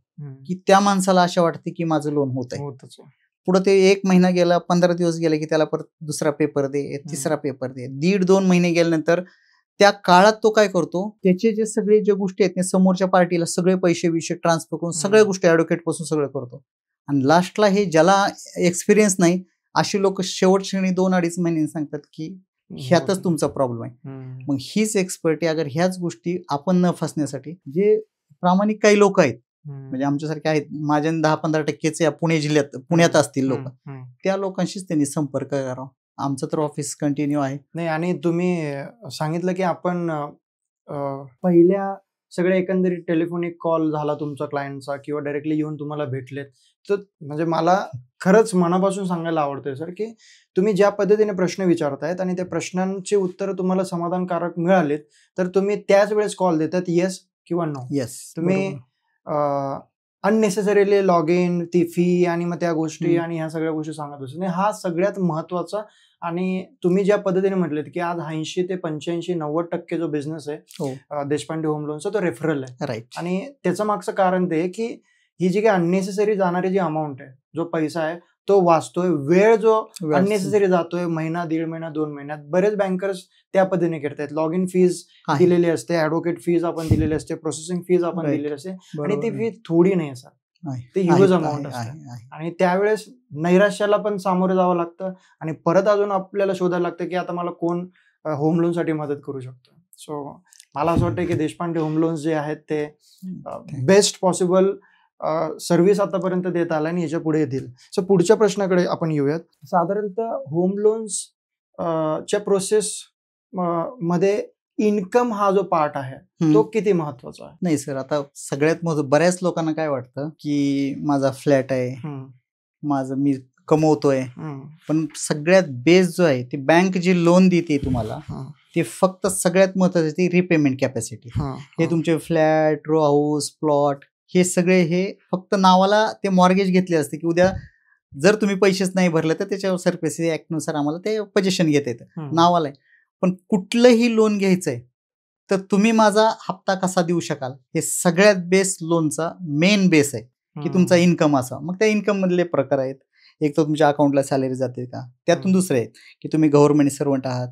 की त्या माणसाला अशा वाटते की माझं लोन होत आहे, पुढे ते 1 महिना गेला, 15 दिवस गेले की त्याला परत दुसरा पेपर दे, तिसरा पेपर दे, 1.5-2 महिने गेल्यानंतर त्या काळात तो काय करतो, त्याचे जे सगळे ज्या गोष्टी आहेत समोरच्या पार्टीला सगळे पैसे ट्रान्सफर करून सगळ्या गोष्टी ॲडव्होकेट पासून सगळं करतो आणि लास्टला हे ज्याला एक्सपिरियन्स नाही अशी लोक शेवट श्रेणी 2-2.5 महिने सांगतात की ह्यातच तुमचा प्रॉब्लेम आहे. मग हीच एक्सपर्टी अगर ह्याच गोष्टी आपण न फसण्यासाठी जे प्रामाणिक काही लोक आहेत म्हणजे आमच्यासारखे आहेत, माझ्या 10-15% पुणे जिल्ह्यात पुण्यात असतील लोक, त्या लोकांशीच त्यांनी संपर्क करावा. आमचं तर ऑफिस कंटिन्यू आहे. नाही, आणि तुम्ही सांगितलं की आपण पहिल्या सगळे एकंदरीत टेलिफोनिक कॉल झाला तुमचा क्लायंटचा किंवा डायरेक्टली येऊन तुम्हाला भेटलेत, तर म्हणजे मला खरंच मनापासून सांगायला आवडतंय सर, की तुम्ही ज्या पद्धतीने प्रश्न विचारतायत आणि त्या प्रश्नांची उत्तरं तुम्हाला समाधानकारक मिळालीत, तर तुम्ही त्याच वेळेस कॉल देतात येस किंवा नो. येस, तुम्ही अननेसेसरीली लॉग इन, ती फी आणि मग त्या गोष्टी आणि ह्या सगळ्या गोष्टी सांगत असतो. आणि हा सगळ्यात महत्वाचा, आणि तुम्ही ज्या पद्धतीने म्हटलेत की आज 80 ते 85-90% जो बिझनेस आहे देशपांडे होम लोनचा तो रेफरल आहे. राईट. आणि त्याचं मागचं कारण ते की ही जी काही अननेसेसरी जाणारी जी अमाऊंट आहे, जो पैसा आहे तो वाचतोय, वेळ जो अननेसेसरी जातोय, महिना, 1.5 महिना, 2 महिन्यात बरेच बँकर्स त्या पद्धतीने करतायत. लॉग इन फीज दिलेली असते, ऍडव्होकेट फीज आपण दिलेली असते, प्रोसेसिंग फीज आपण दिलेली असते, आणि ती फी थोडी नाही सर, ते ह्यूज अमाऊंट असते. आणि त्यावेळेस नैराश्याला पण सामोरं जावं लागतं आणि परत अजून आपल्याला शोधायला लागतं की आता मला कोण होम लोन साठी मदत करू शकतो. सो मला असं वाटतं की देशपांडे होम लोन्स जे आहेत ते बेस्ट पॉसिबल सर्व्हिस आतापर्यंत देत आला आणि याच्या पुढे येतील. सो पुढच्या प्रश्नाकडे आपण येऊयात. साधारणतः होम लोन्स च्या प्रोसेस मध्ये इन्कम हा जो पार्ट आहे तो किती महत्वाचा आहे? नाही सर, आता सगळ्यात बऱ्याच लोकांना काय वाटतं की माझा फ्लॅट आहे, माझं मी कमवतोय, पण सगळ्यात बेस जो आहे ती बँक जी लोन देते तुम्हाला, ते फक्त सगळ्यात महत्वाचं ती रिपेमेंट कॅपॅसिटी. हे तुमचे फ्लॅट, रो हाऊस, प्लॉट, हे सगळे हे फक्त नावाला ते मॉर्गेज घेतले असते की उद्या जर तुम्ही पैसेच नाही भरले तर त्याच्यावर सरफेसी ऍक्ट नुसार आम्हाला ते पोझिशन घेता येतं, नावाला आहे. पण कुठलंही लोन घ्यायचंय तर तुम्ही माझा हप्ता कसा देऊ शकाल, हे सगळ्यात बेस लोनचा मेन बेस आहे की तुमचा इन्कम असा. मग त्या इन्कम मधले प्रकार आहेत. एक तर तुमच्या अकाउंटला सॅलरी जाते का, त्यातून दुसरे आहेत की तुम्ही गव्हर्नमेंट सर्वंट आहात,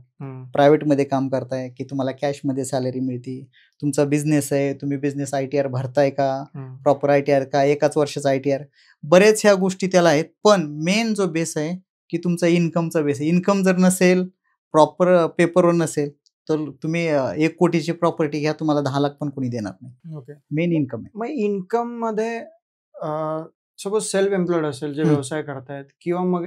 प्रायव्हेटमध्ये काम करताय की तुम्हाला कॅशमध्ये सॅलरी मिळते, तुमचा बिझनेस आहे, तुम्ही बिझनेस ITR भरताय का, प्रॉपर ITR का, एकाच वर्षाचा ITR, बरेच ह्या गोष्टी त्याला आहेत. पण मेन जो बेस आहे की तुमचा इन्कमचा बेस आहे. इन्कम जर नसेल, प्रॉपर पेपरवर नसेल, तर तुम्ही 1 कोटीची प्रॉपर्टी घ्या, तुम्हाला 10 लाख पण कोणी देणार नाही. ओके, मेन इन्कम आहे. मग इन्कम मध्ये सपोज सेल्फ एम्प्लॉयड असेल जे व्यवसाय करतायत, किंवा मग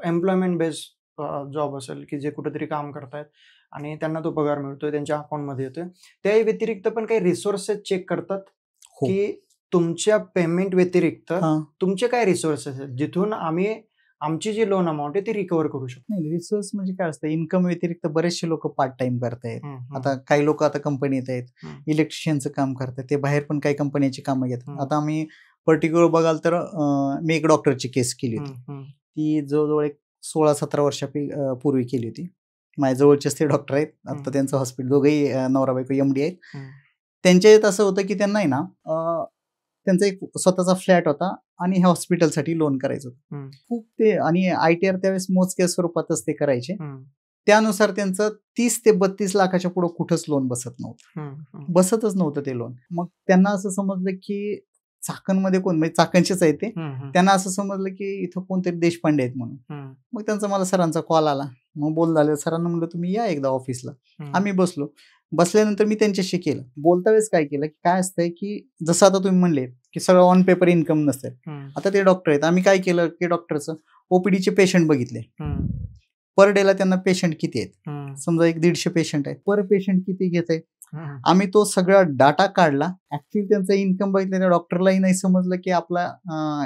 एम्प्लॉयमेंट बेस्ड जॉब असेल की जे कुठेतरी काम करतायत आणि त्यांना तो पगार मिळतोय, त्यांच्या अकाउंटमध्ये येतोय, त्या व्यतिरिक्त पण काही रिसोर्सेस चेक करतात की तुमच्या पेमेंट व्यतिरिक्त तुमचे काय रिसोर्सेस आहेत जिथून आम्ही आमची जी लोन अमाऊंट आहे ती रिकव्हर करू शकतो? नाही, रिसोर्स म्हणजे काय असतं, इन्कम व्यतिरिक्त बरेचसे लोक पार्ट टाइम करतायत. आता काही लोक आता कंपनीत आहेत, इलेक्ट्रिशियनचं काम करतात, ते बाहेर पण काही कंपनीची कामं घेतात. आता आम्ही पर्टिक्युलर बघाल तर मी एक डॉक्टरची केस केली होती, ती जवळजवळ एक 16-17 वर्षापूर्वी केली होती. माझ्या जवळचेच ते डॉक्टर आहेत, आता त्यांचं हॉस्पिटल, दोघेही नवरा बायको MD आहेत. त्यांच्या यात असं होतं की त्यांना आहे ना, त्यांचा एक स्वतःचा फ्लॅट होता आणि ह्या हॉस्पिटलसाठी लोन करायचं होतं. खूप ते, आणि ITR त्यावेळेस मोजक्या स्वरूपातच ते करायचे. त्यानुसार त्यांचं 30 ते 32 लाखाच्या पुढे कुठंच लोन बसतच नव्हतं ते लोन. मग त्यांना असं समजलं की चाकणमध्ये कोण, म्हणजे चाकणचेच आहे ते, त्यांना असं समजलं की इथं कोणतरी देशपांडे आहेत म्हणून. मग त्यांचा मला सरांचा कॉल आला. मग बोल झालं, सरांना म्हणलं तुम्ही या एकदा ऑफिसला. आम्ही बसलो. बसल्यानंतर मी त्यांच्याशी केलं. बोलता वेळेस काय केलं, की काय असतंय की जसं आता तुम्ही म्हणले की सगळं ऑन पेपर इन्कम नसेल, आता ते डॉक्टर आहेत, आम्ही काय केलं की डॉक्टरचं OPDचे पेशंट बघितले, पर डेला त्यांना पेशंट किती आहेत, समजा एक 150 पेशंट आहेत, पर पेशंट किती घेत आहेत, आम्ही तो सगळा डाटा काढला. ऍक्च्युअली त्यांचं इन्कम बघितलं, त्या डॉक्टरलाही नाही समजलं की आपला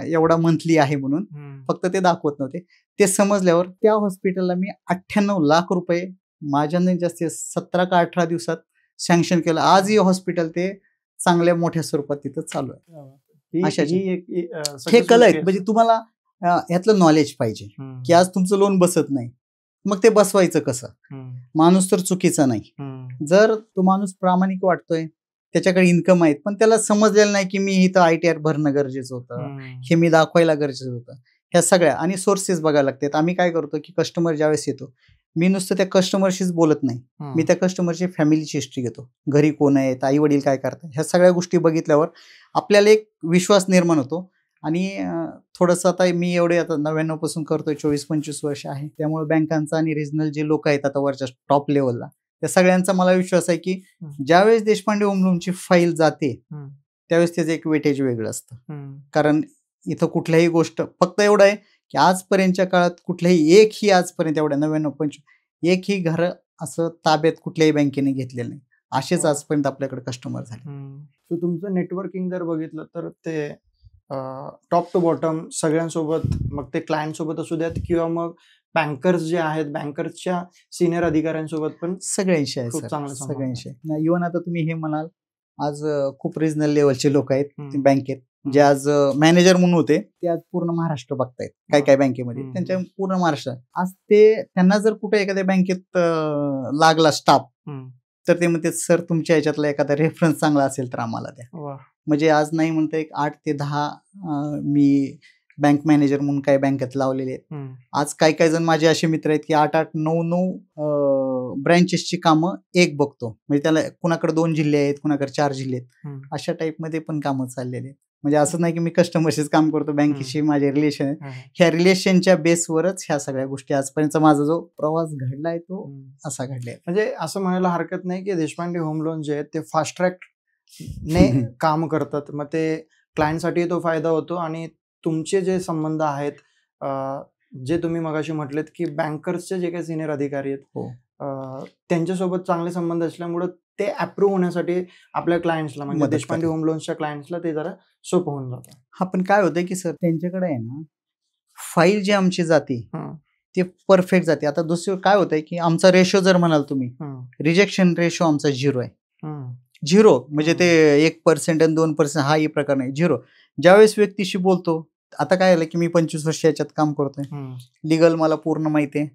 एवढा मंथली आहे म्हणून, फक्त ते दाखवत नव्हते. ते समजल्यावर त्या हॉस्पिटलला मी 98 लाख रुपये माझ्याने जास्तीत 17 का 18 दिवसात सँक्शन केलं. आजही हॉस्पिटल ते चांगल्या मोठ्या स्वरूपात तिथं चालू आहे. हे कला आहेत, म्हणजे तुम्हाला ह्यातलं नॉलेज पाहिजे की आज तुमचं लोन बसत नाही, मग ते बसवायचं कसं. माणूस तर चुकीचा नाही, जर तो माणूस प्रामाणिक वाटतोय, त्याच्याकडे इन्कम आहेत, पण त्याला समजलेलं नाही की मी इथं ITR भरणं गरजेचं होतं, हे मी दाखवायला गरजेचं होतं, ह्या सगळ्या. आणि सोर्सेस बघायला लागतात. आम्ही काय करतो की कस्टमर ज्यावेळेस येतो, मी नुसतं त्या कस्टमरशीच बोलत नाही, मी त्या कस्टमरची फॅमिलीची हिस्ट्री घेतो, घरी कोण आहेत, आई वडील काय करतात, ह्या सगळ्या गोष्टी बघितल्यावर आपल्याला एक विश्वास निर्माण होतो. आणि थोडंसं आता मी एवढे आता 99 पासून करतोय, 24-25 वर्ष आहे, त्यामुळे बँकांचा आणि रिजनल जे लोक आहेत आता वरच्या टॉप लेवलला, त्या सगळ्यांचा मला विश्वास आहे की ज्यावेळेस देशपांडे होम लोनची फाईल जाते त्यावेळेस त्याचं एक वेटेज वेगळं असतं. कारण इथं कुठल्याही गोष्ट, फक्त एवढं आहे की आजपर्यंतच्या काळात कुठल्याही आजपर्यंत एवढ्या 99-25 एकही घर असं ताब्यात कुठल्याही बँकेने घेतलेलं नाही. असेच आजपर्यंत आपल्याकडे कस्टमर झाले. सो तुमचं नेटवर्किंग जर बघितलं तर ते टॉप टू बॉटम सगळ्यांसोबत, मग ते क्लायंट सोबत असू द्यात किंवा मग बँकर्स जे आहेत, बँकर्सच्या सिनियर अधिकाऱ्यांसोबत पण सगळ्यांशी आहे खूप सर, चांगलं संबंध सगळ्यांशी. इव्हन आता तुम्ही हे म्हणाल, आज खूप रिजनल लेवलचे लोक आहेत हम्म. बँकेत, जे आज मॅनेजर म्हणून होते, ते आज पूर्ण महाराष्ट्र बघतायत काय काय बँकेमध्ये, हम्म. त्यांच्या पूर्ण महाराष्ट्र. आज ते त्यांना जर कुठे एखाद्या बँकेत लागला स्टाफ, तर ते म्हणते सर तुमच्या ह्याच्यातला एखादा रेफरन्स चांगला असेल तर आम्हाला द्या. वा. म्हणजे आज नाही म्हणता एक 8 ते 10 मी बँक मॅनेजर म्हणून काही बँकेत लावलेले आहेत. आज काही जण माझे असे मित्र आहेत की 8-8, 9-9 ब्रँचेसची कामं एक बघतो. म्हणजे त्याला कुणाकडे 2 जिल्हे आहेत, कुणाकडे 4 जिल्हे आहेत, अशा टाईपमध्ये पण कामं चाललेली आहेत. म्हणजे असं नाही की मी कस्टमरशीच काम करतो, बँकेशी माझे रिलेशन आहे. ह्या रिलेशनच्या बेसवरच ह्या सगळ्या गोष्टी आजपर्यंत माझा जो प्रवास घडलाय तो असा घडलाय. म्हणजे असं म्हणायला हरकत नाही की देशपांडे होम लोन जे आहेत ते फास्ट ट्रॅक ने काम करतात. मग ते क्लायंटसाठी तो फायदा होतो आणि तुमचे जे संबंध आहेत, जे तुम्ही मगाशी म्हटलेत की बँकर्सचे जे काही सिनियर अधिकारी आहेत, त्यांच्यासोबत चांगले संबंध असल्यामुळे ते अप्रूव्ह होण्यासाठी आपल्या क्लायंट्सला, म्हणजे देशपांडे होम लोन्सच्या क्लायंट्सला ते जरा सोपं होऊन जातं. हा, पण काय होतंय की सर त्यांच्याकडे आहे ना, फाईल जी आमची जाते ते परफेक्ट जाते. आता दुसरं काय होतंय की आमचा रेशो जर म्हणाल तुम्ही, रिजेक्शन रेशो आमचा 0 आहे. 0 म्हणजे ते 1% आणि 2% हा ही प्रकार नाही, 0. ज्यावेळेस व्यक्तीशी बोलतो, आता काय झालं की मी 25 वर्ष याच्यात काम करतोय, लिगल मला पूर्ण माहिती आहे,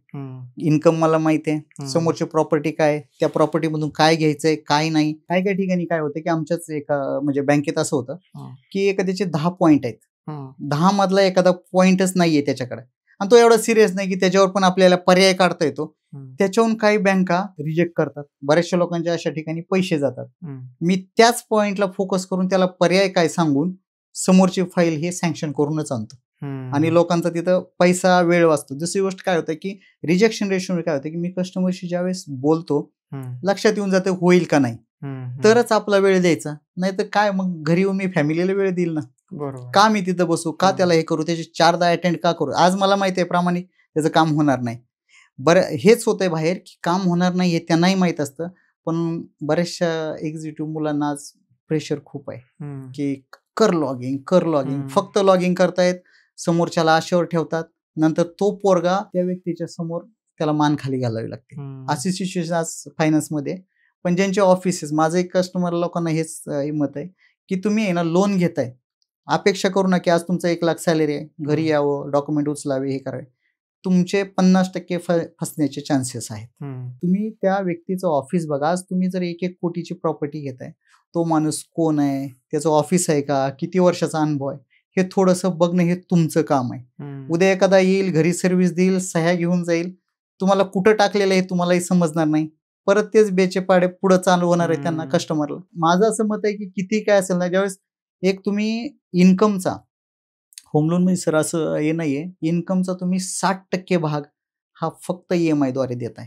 इन्कम मला माहिती आहे, समोरची प्रॉपर्टी काय, त्या प्रॉपर्टीमधून काय घ्यायचंय काय नाही. काही काही ठिकाणी काय होतं की आमच्याच एका म्हणजे बँकेत असं होतं की एखाद्याचे 10 पॉईंट आहेत, 10 मधला एखादा पॉईंटच नाहीये त्याच्याकडे, आणि तो एवढा सिरियस नाही की त्याच्यावर पण आपल्याला पर्याय काढता येतो. त्याच्याहून काही बँका रिजेक्ट करतात. बऱ्याचशा लोकांच्या अशा ठिकाणी पैसे जातात. मी त्याच पॉइंटला फोकस करून त्याला पर्याय काय सांगून समोरची फाईल हे सँक्शन करूनच आणतो, आणि लोकांचा तिथं पैसा वेळ वाचतो. दुसरी गोष्ट काय होतं की रिजेक्शन रेशो काय होतं की मी कस्टमरशी ज्यावेळेस बोलतो, लक्षात येऊन जातं होईल का नाही, तरच आपला वेळ द्यायचा. नाही तर काय, मग घरी येऊन मी फॅमिलीला वेळ देईल ना, का मी तिथं बसू, का त्याला हे करू, त्याचे 4दा अटेंड का करू. आज मला माहिती आहे प्रामाणिक त्याचं काम होणार नाही. बरं हेच होतंय बाहेर की काम होणार नाही हे त्यांनाही माहीत असतं, पण बऱ्याचशा एक्झिक्युटिव्ह मुलांना आज प्रेशर खूप आहे की कर लॉगिंग, फक्त लॉगिंग करतायत, समोरच्याला आशेवर ठेवतात, नंतर तो पोरगा त्या व्यक्तीच्या समोर त्याला मान खाली घालावी लागते. अशी सिच्युएशन आज फायनान्समध्ये. पण ज्यांचे ऑफिसेस, माझं एक कस्टमर लोकांना हेच मत आहे की तुम्ही आहे ना लोन घेताय, अपेक्षा करू नका की आज तुमचा 1 लाख सॅलरी आहे, घरी यावं, डॉक्युमेंट उचलावे, हे करावे. तुमचे 50% फसण्याचे चान्सेस आहेत. तुम्ही त्या व्यक्तीचं ऑफिस बघा. आज तुम्ही जर 1-1 कोटीची प्रॉपर्टी घेताय, तो माणूस कोण आहे, त्याचं ऑफिस आहे का, किती वर्षाचा अनुभव आहे, हे थोडंसं बघणं हे तुमचं काम आहे. उद्या एखादा येईल, घरी सर्व्हिस देईल, सह्या घेऊन जाईल, तुम्हाला कुठं टाकलेलं आहे तुम्हालाही समजणार नाही, परत तेच बेचे पाडे पुढे चालू होणार आहे त्यांना, कस्टमरला. माझं असं मत आहे की किती काय असेल ना, ज्यावेळेस एक तुम्ही इन्कमचा होम लोन मध्ये सर असं हे नाहीये, इन्कमचा तुम्ही 60% भाग हा फक्त EMI द्वारे देताय.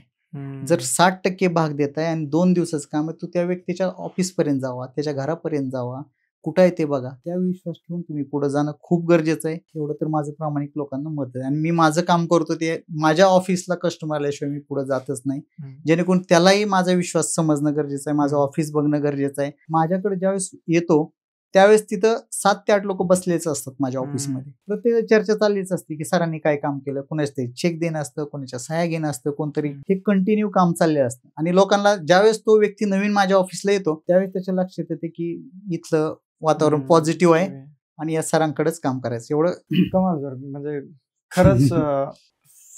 जर 60% भाग देताय आणि 2 दिवसाचं काम आहे, तो त्या व्यक्तीच्या ऑफिसपर्यंत जावा, त्याच्या घरापर्यंत जावा, कुठं आहे ते बघा. त्या विश्वास ठेवून तुम्ही पुढे जाणं खूप गरजेचं आहे. एवढं तर माझं प्रामाणिक लोकांना मत आहे. आणि मी माझं काम करतो ते माझ्या ऑफिसला कस्टमर आल्याशिवाय मी पुढे जातच नाही, जेणेकरून त्यालाही माझा विश्वास समजणं गरजेचं आहे, माझं ऑफिस बघणं गरजेचं आहे. माझ्याकडे ज्यावेळेस येतो त्यावेळेस तिथं 7 ते 8 लोक बसलेच असतात माझ्या ऑफिसमध्ये. प्रत्येक चर्चा चाललीच असते की सरांनी काय काम केलं, कोणाच ते चेक देणं असतं, कोणाच्या सह्या घेणं असतं, कोणतरी हे कंटिन्यू काम चाललेलं असतं. आणि लोकांना ज्यावेळेस तो व्यक्ती नवीन माझ्या ऑफिसला येतो त्यावेळेस त्याच्या लक्षात येते की इथलं वातावरण पॉझिटिव्ह आहे आणि या सरांकडेच काम करायचं. एवढं कमाल सर, म्हणजे खरंच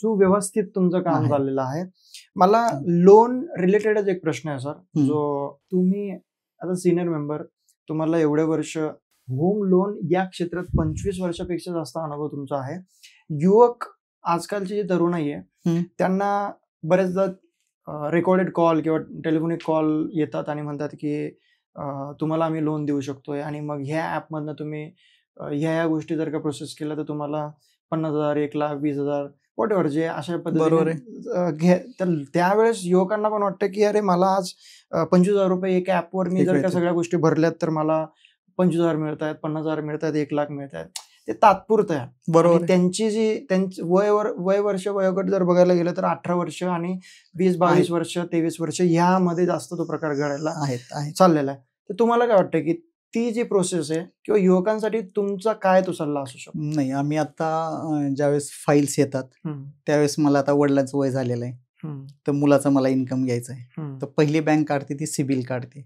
सुव्यवस्थित तुमचं काम झालेलं आहे. मला लोन रिलेटेडच एक प्रश्न आहे सर, जो तुम्ही आता सिनियर मेंबर, तुम्हाला एवढे वर्ष होम लोन या क्षेत्रात 25 वर्षापेक्षा जास्त अनुभव तुमचा आहे. युवक आजकालची जी तरुणाई आहे त्यांना बरेचदा रेकॉर्डेड कॉल किंवा टेलिफोनिक कॉल येतात आणि म्हणतात की तुम्हाला आम्ही लोन देऊ शकतोय, आणि मग ह्या ॲपमधनं तुम्ही ह्या गोष्टी जर का प्रोसेस केल्या तर तुम्हाला 50,000, 1 लाख, 20,000 वॉट एव्हर जे अशा पद्धतीने. त्यावेळेस युवकांना पण वाटतं की अरे मला आज 25,000 रुपये एका ॲपवर मी जर का सगळ्या गोष्टी भरल्यात तर मला 25,000 मिळत आहेत, 50,000 मिळत आहेत, 1 लाख मिळत आहेत. ते तात्पुरतं आहे. बरोबर आणि त्यांची जी त्यांची वर्ष वयोगट जर बघायला गेलं तर 18 वर्ष आणि 20-22 वर्ष 23 वर्ष ह्यामध्ये जास्त तो प्रकार घडायला आहेत. चाललेला आहे. तर तुम्हाला काय वाटतं की ती जी प्रोसेस आहे किंवा युवकांसाठी तुमचा काय तो सल्ला असू शकतो? नाही, आम्ही आता ज्यावेळेस फाईल्स येतात त्यावेळेस मला आता वडिलांचं वय झालेलं आहे, तर मुलाचा मला इन्कम घ्यायचा आहे. तर पहिली बँक काढते ती सिबिल काढते.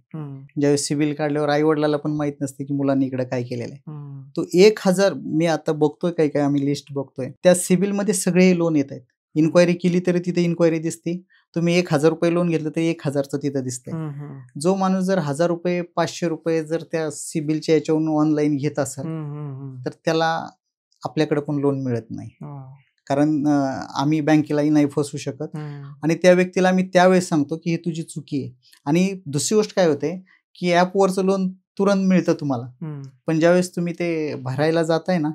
ज्यावेळेस सिबिल काढल्यावर आई वडिलाला पण माहित नसते की मुलांनी इकडे काय केलेलं आहे. तो 1000 मी आता बघतोय काय आम्ही लिस्ट बघतोय त्या सिबिल मध्ये सगळे लोन येत आहेत. इन्क्वायरी केली तरी तिथे इन्क्वायरी दिसते. तुम्ही 1000 रुपये लोन घेतलं तरी 1000चं तिथं दिसतंय. जो माणूस जर 1000 रुपये 500 रुपये जर त्या सिबिलच्या याच्यावरून ऑनलाईन घेत असेल तर त्याला आपल्याकडे पण लोन मिळत नाही. कारण आम्ही बँकेलाही नाही फसवू शकत. आणि त्या व्यक्तीला आम्ही त्यावेळेस सांगतो की ही तुझी चुकी आहे. आणि दुसरी गोष्ट काय होते की ॲपवरचं लोन तुरंत मिळतं तुम्हाला, पण ज्यावेळेस तुम्ही ते भरायला जाताय ना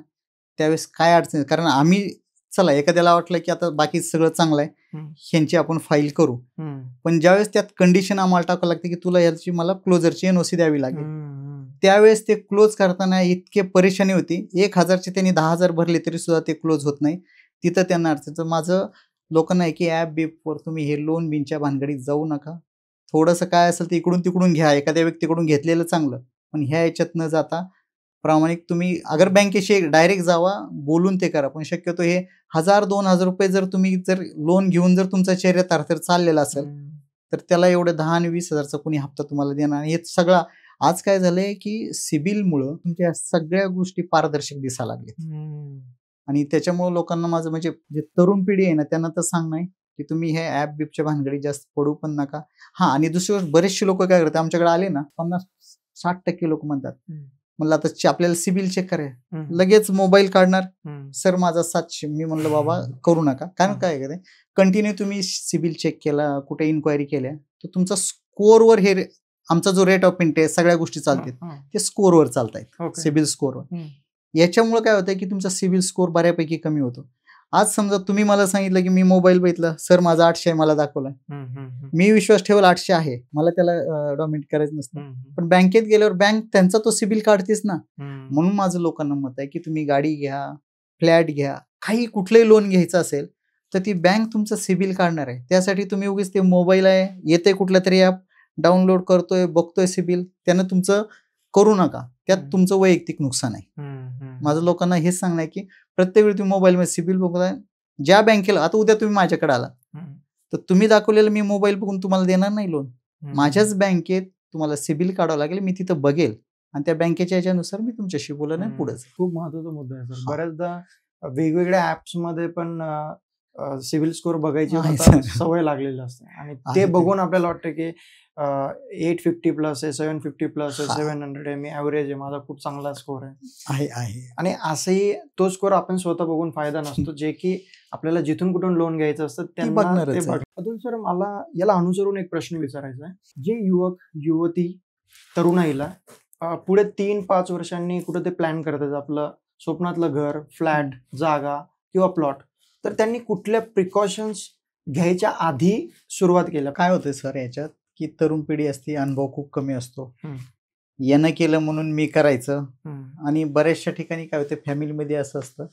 त्यावेळेस काय अडचण, कारण आम्ही चला एखाद्याला वाटलं की आता बाकी सगळं चांगलं आहे ह्यांची आपण फाईल करू, पण ज्यावेळेस त्यात कंडिशन आम्हाला टाकावं लागते की तुला याची मला क्लोजरची NOC द्यावी लागेल, त्यावेळेस ते क्लोज करताना इतके परेशानी होती. 1000चे त्यांनी 10,000 भरले तरी सुद्धा ते क्लोज होत नाही. तिथं त्यांना अडचण. तर माझं लोकांना आहे की ॲप बीपवर तुम्ही हे लोन बिनच्या भानगडीत जाऊ नका. थोडंसं काय असेल तर इकडून तिकडून घ्या, एखाद्या व्यक्तीकडून घेतलेलं चांगलं, पण ह्या याच्यात न जाता प्रामाणिक तुम्ही अगर बँकेशी डायरेक्ट जावा, बोलून ते करा. पण शक्यतो हे 1000-2000 रुपये जर तुम्ही जर लोन घेऊन जर तुमचा चर्या चाललेला असेल तर त्याला एवढं 10 आणि 20,000चा कोणी हप्ता तुम्हाला देणार. हे सगळा आज काय झालंय की सिबिलमुळं तुमच्या सगळ्या गोष्टी पारदर्शक दिसायला लागल्या. आणि त्याच्यामुळे लोकांना माझं म्हणजे जे तरुण पिढी आहे ना त्यांना तर सांगणं की तुम्ही हे ॲप बीपच्या भानगडीत जास्त पडू पण नका. हा, आणि दुसरी गोष्ट बरेचसे लोक काय करतात आमच्याकडे आले ना 50-60% लोक म्हणतात म्हणलं आता आपल्याला सिबिल चेक करायला लगेच मोबाईल काढणार, सर माझा 700. मी म्हणलं बाबा करू नका. कारण काय करते कंटिन्यू तुम्ही सिबिल चेक केला, कुठे इन्क्वायरी केल्या तर तुमचा स्कोअरवर हे आमचा जो रेट ऑफ इंटरेस्ट सगळ्या गोष्टी चालतात ते स्कोअरवर चालतायत, सिबिल स्कोअरवर. याच्यामुळे काय होतं की तुमचा सिबिल स्कोअर बऱ्यापैकी कमी होतो. आज समजा तुम्ही मला सांगितलं की मी मोबाईल बघितला, सर माझा 800 आहे, मला दाखवलाय, मी विश्वास ठेवल 800 आहे, मला त्याला डॉमिनेट करायचं नसतं. पण बँकेत गेल्यावर बँक त्यांचा तो सिबिल काढतेच ना. म्हणून माझं लोकांना मत आहे की तुम्ही गाडी घ्या, फ्लॅट घ्या, काही कुठलंही लोन घ्यायचं असेल तर ती बँक तुमचं सिबिल काढणार आहे. त्यासाठी तुम्ही उगीच ते मोबाईल आहे येते कुठलं तरी ॲप डाउनलोड करतोय, बघतोय सिबिल, त्यानं तुमचं करू नका. त्यात तुमचं वैयक्तिक नुकसान आहे. माझं लोकांना हेच सांगणं आहे की प्रत्येक वेळी तुम्ही मोबाईलमध्ये सिबिल बघताय, ज्या बँकेला आता उद्या तुम्ही माझ्याकडे आला तर तुम्ही दाखवलेलं मी मोबाईल बघून तुम्हाला देणार नाही लोन. माझ्याच बँकेत तुम्हाला सिबिल काढावं लागेल, मी तिथं बघेल आणि त्या बँकेच्या याच्यानुसार मी तुमच्याशी बोलेन आणि पुढे. खूप महत्वाचा मुद्दा आहे सर. बऱ्याचदा वेगवेगळ्या ऍप्स मध्ये पण सिबिल स्कोर बघायची सवय लागलेली असते आणि ते बघून आपल्याला वाटतं की 850 प्लस आहे, 750 प्लस आहे, 700 आहे, मी ॲव्हरेज आहे, माझा खूप चांगला स्कोर आहे. आणि असंही तो स्कोर आपण स्वतः बघून फायदा नसतो. जे की आपल्याला जिथून कुठून लोन घ्यायचं असतं त्यांना ते बघ. अतुल सर, मला याला अनुसरून एक प्रश्न विचारायचा आहे. जे युवक युवती तरुणाईला पुढे 3-5 वर्षांनी कुठं ते प्लॅन करतात आपलं स्वप्नातलं घर, फ्लॅट, जागा किंवा प्लॉट, तर त्यांनी कुठल्या प्रिकॉशन्स घ्यायच्या आधी सुरुवात केलं? काय होतंय सर याच्यात की तरुण पिढी असते, अनुभव खूप कमी असतो. यानं केलं म्हणून मी करायचं. आणि बऱ्याचशा ठिकाणी काय होतं फॅमिलीमध्ये असं असतं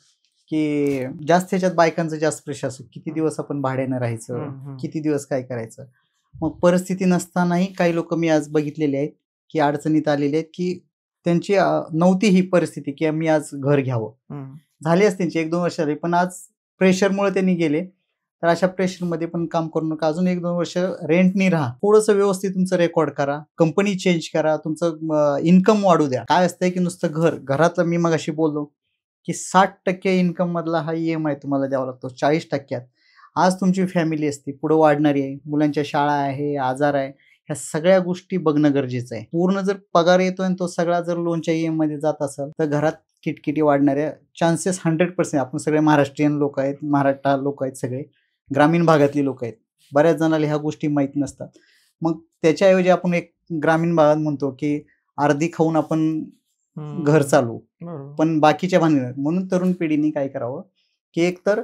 की जास्त ह्याच्यात बायकांचं जास्त प्रेशर असतं, किती दिवस आपण भाड्यानं राहायचं, किती दिवस काय करायचं. मग परिस्थिती नसतानाही काही लोक मी आज बघितलेले आहेत की अडचणीत आलेले आहेत की त्यांची नव्हती ही परिस्थिती की मी आज घर घ्यावं. झाली असते त्यांची 1-2 वर्ष झाली, पण आज प्रेशरमुळे त्यांनी गेले. तर अशा प्रेशरमध्ये पण काम करू नका. अजून 1-2 वर्ष रेंटनी राहा. थोडंसं व्यवस्थित तुमचं रेकॉर्ड करा, कंपनी चेंज करा, तुमचं इन्कम वाढू द्या. काय असतंय की नुसतं घरातलं मी मगाशी बोललो की 60% इन्कम मधला हा EMI तुम्हाला द्यावा लागतो. 40%. आज तुमची फॅमिली असते पुढे वाढणारी आहे, मुलांच्या शाळा आहे, आजार आहे, ह्या सगळ्या गोष्टी बघणं गरजेचं आहे. पूर्ण जर पगार येतोय आणि तो सगळा जर लोनच्या EMI मध्ये जात असेल तर घरात किटकिटी वाढणाऱ्या चान्सेस 100%. आपण सगळे महाराष्ट्रीयन लोक आहेत, मराठा लोक आहेत, सगळे ग्रामीण भागातली लोक आहेत. बऱ्याच जणांना ह्या गोष्टी माहीत नसतात. मग त्याच्याऐवजी आपण एक ग्रामीण भागात म्हणतो की अर्धी खाऊन आपण घर चालू, पण बाकीच्या भानगडीत. म्हणून तरुण पिढीने काय करावं की एकतर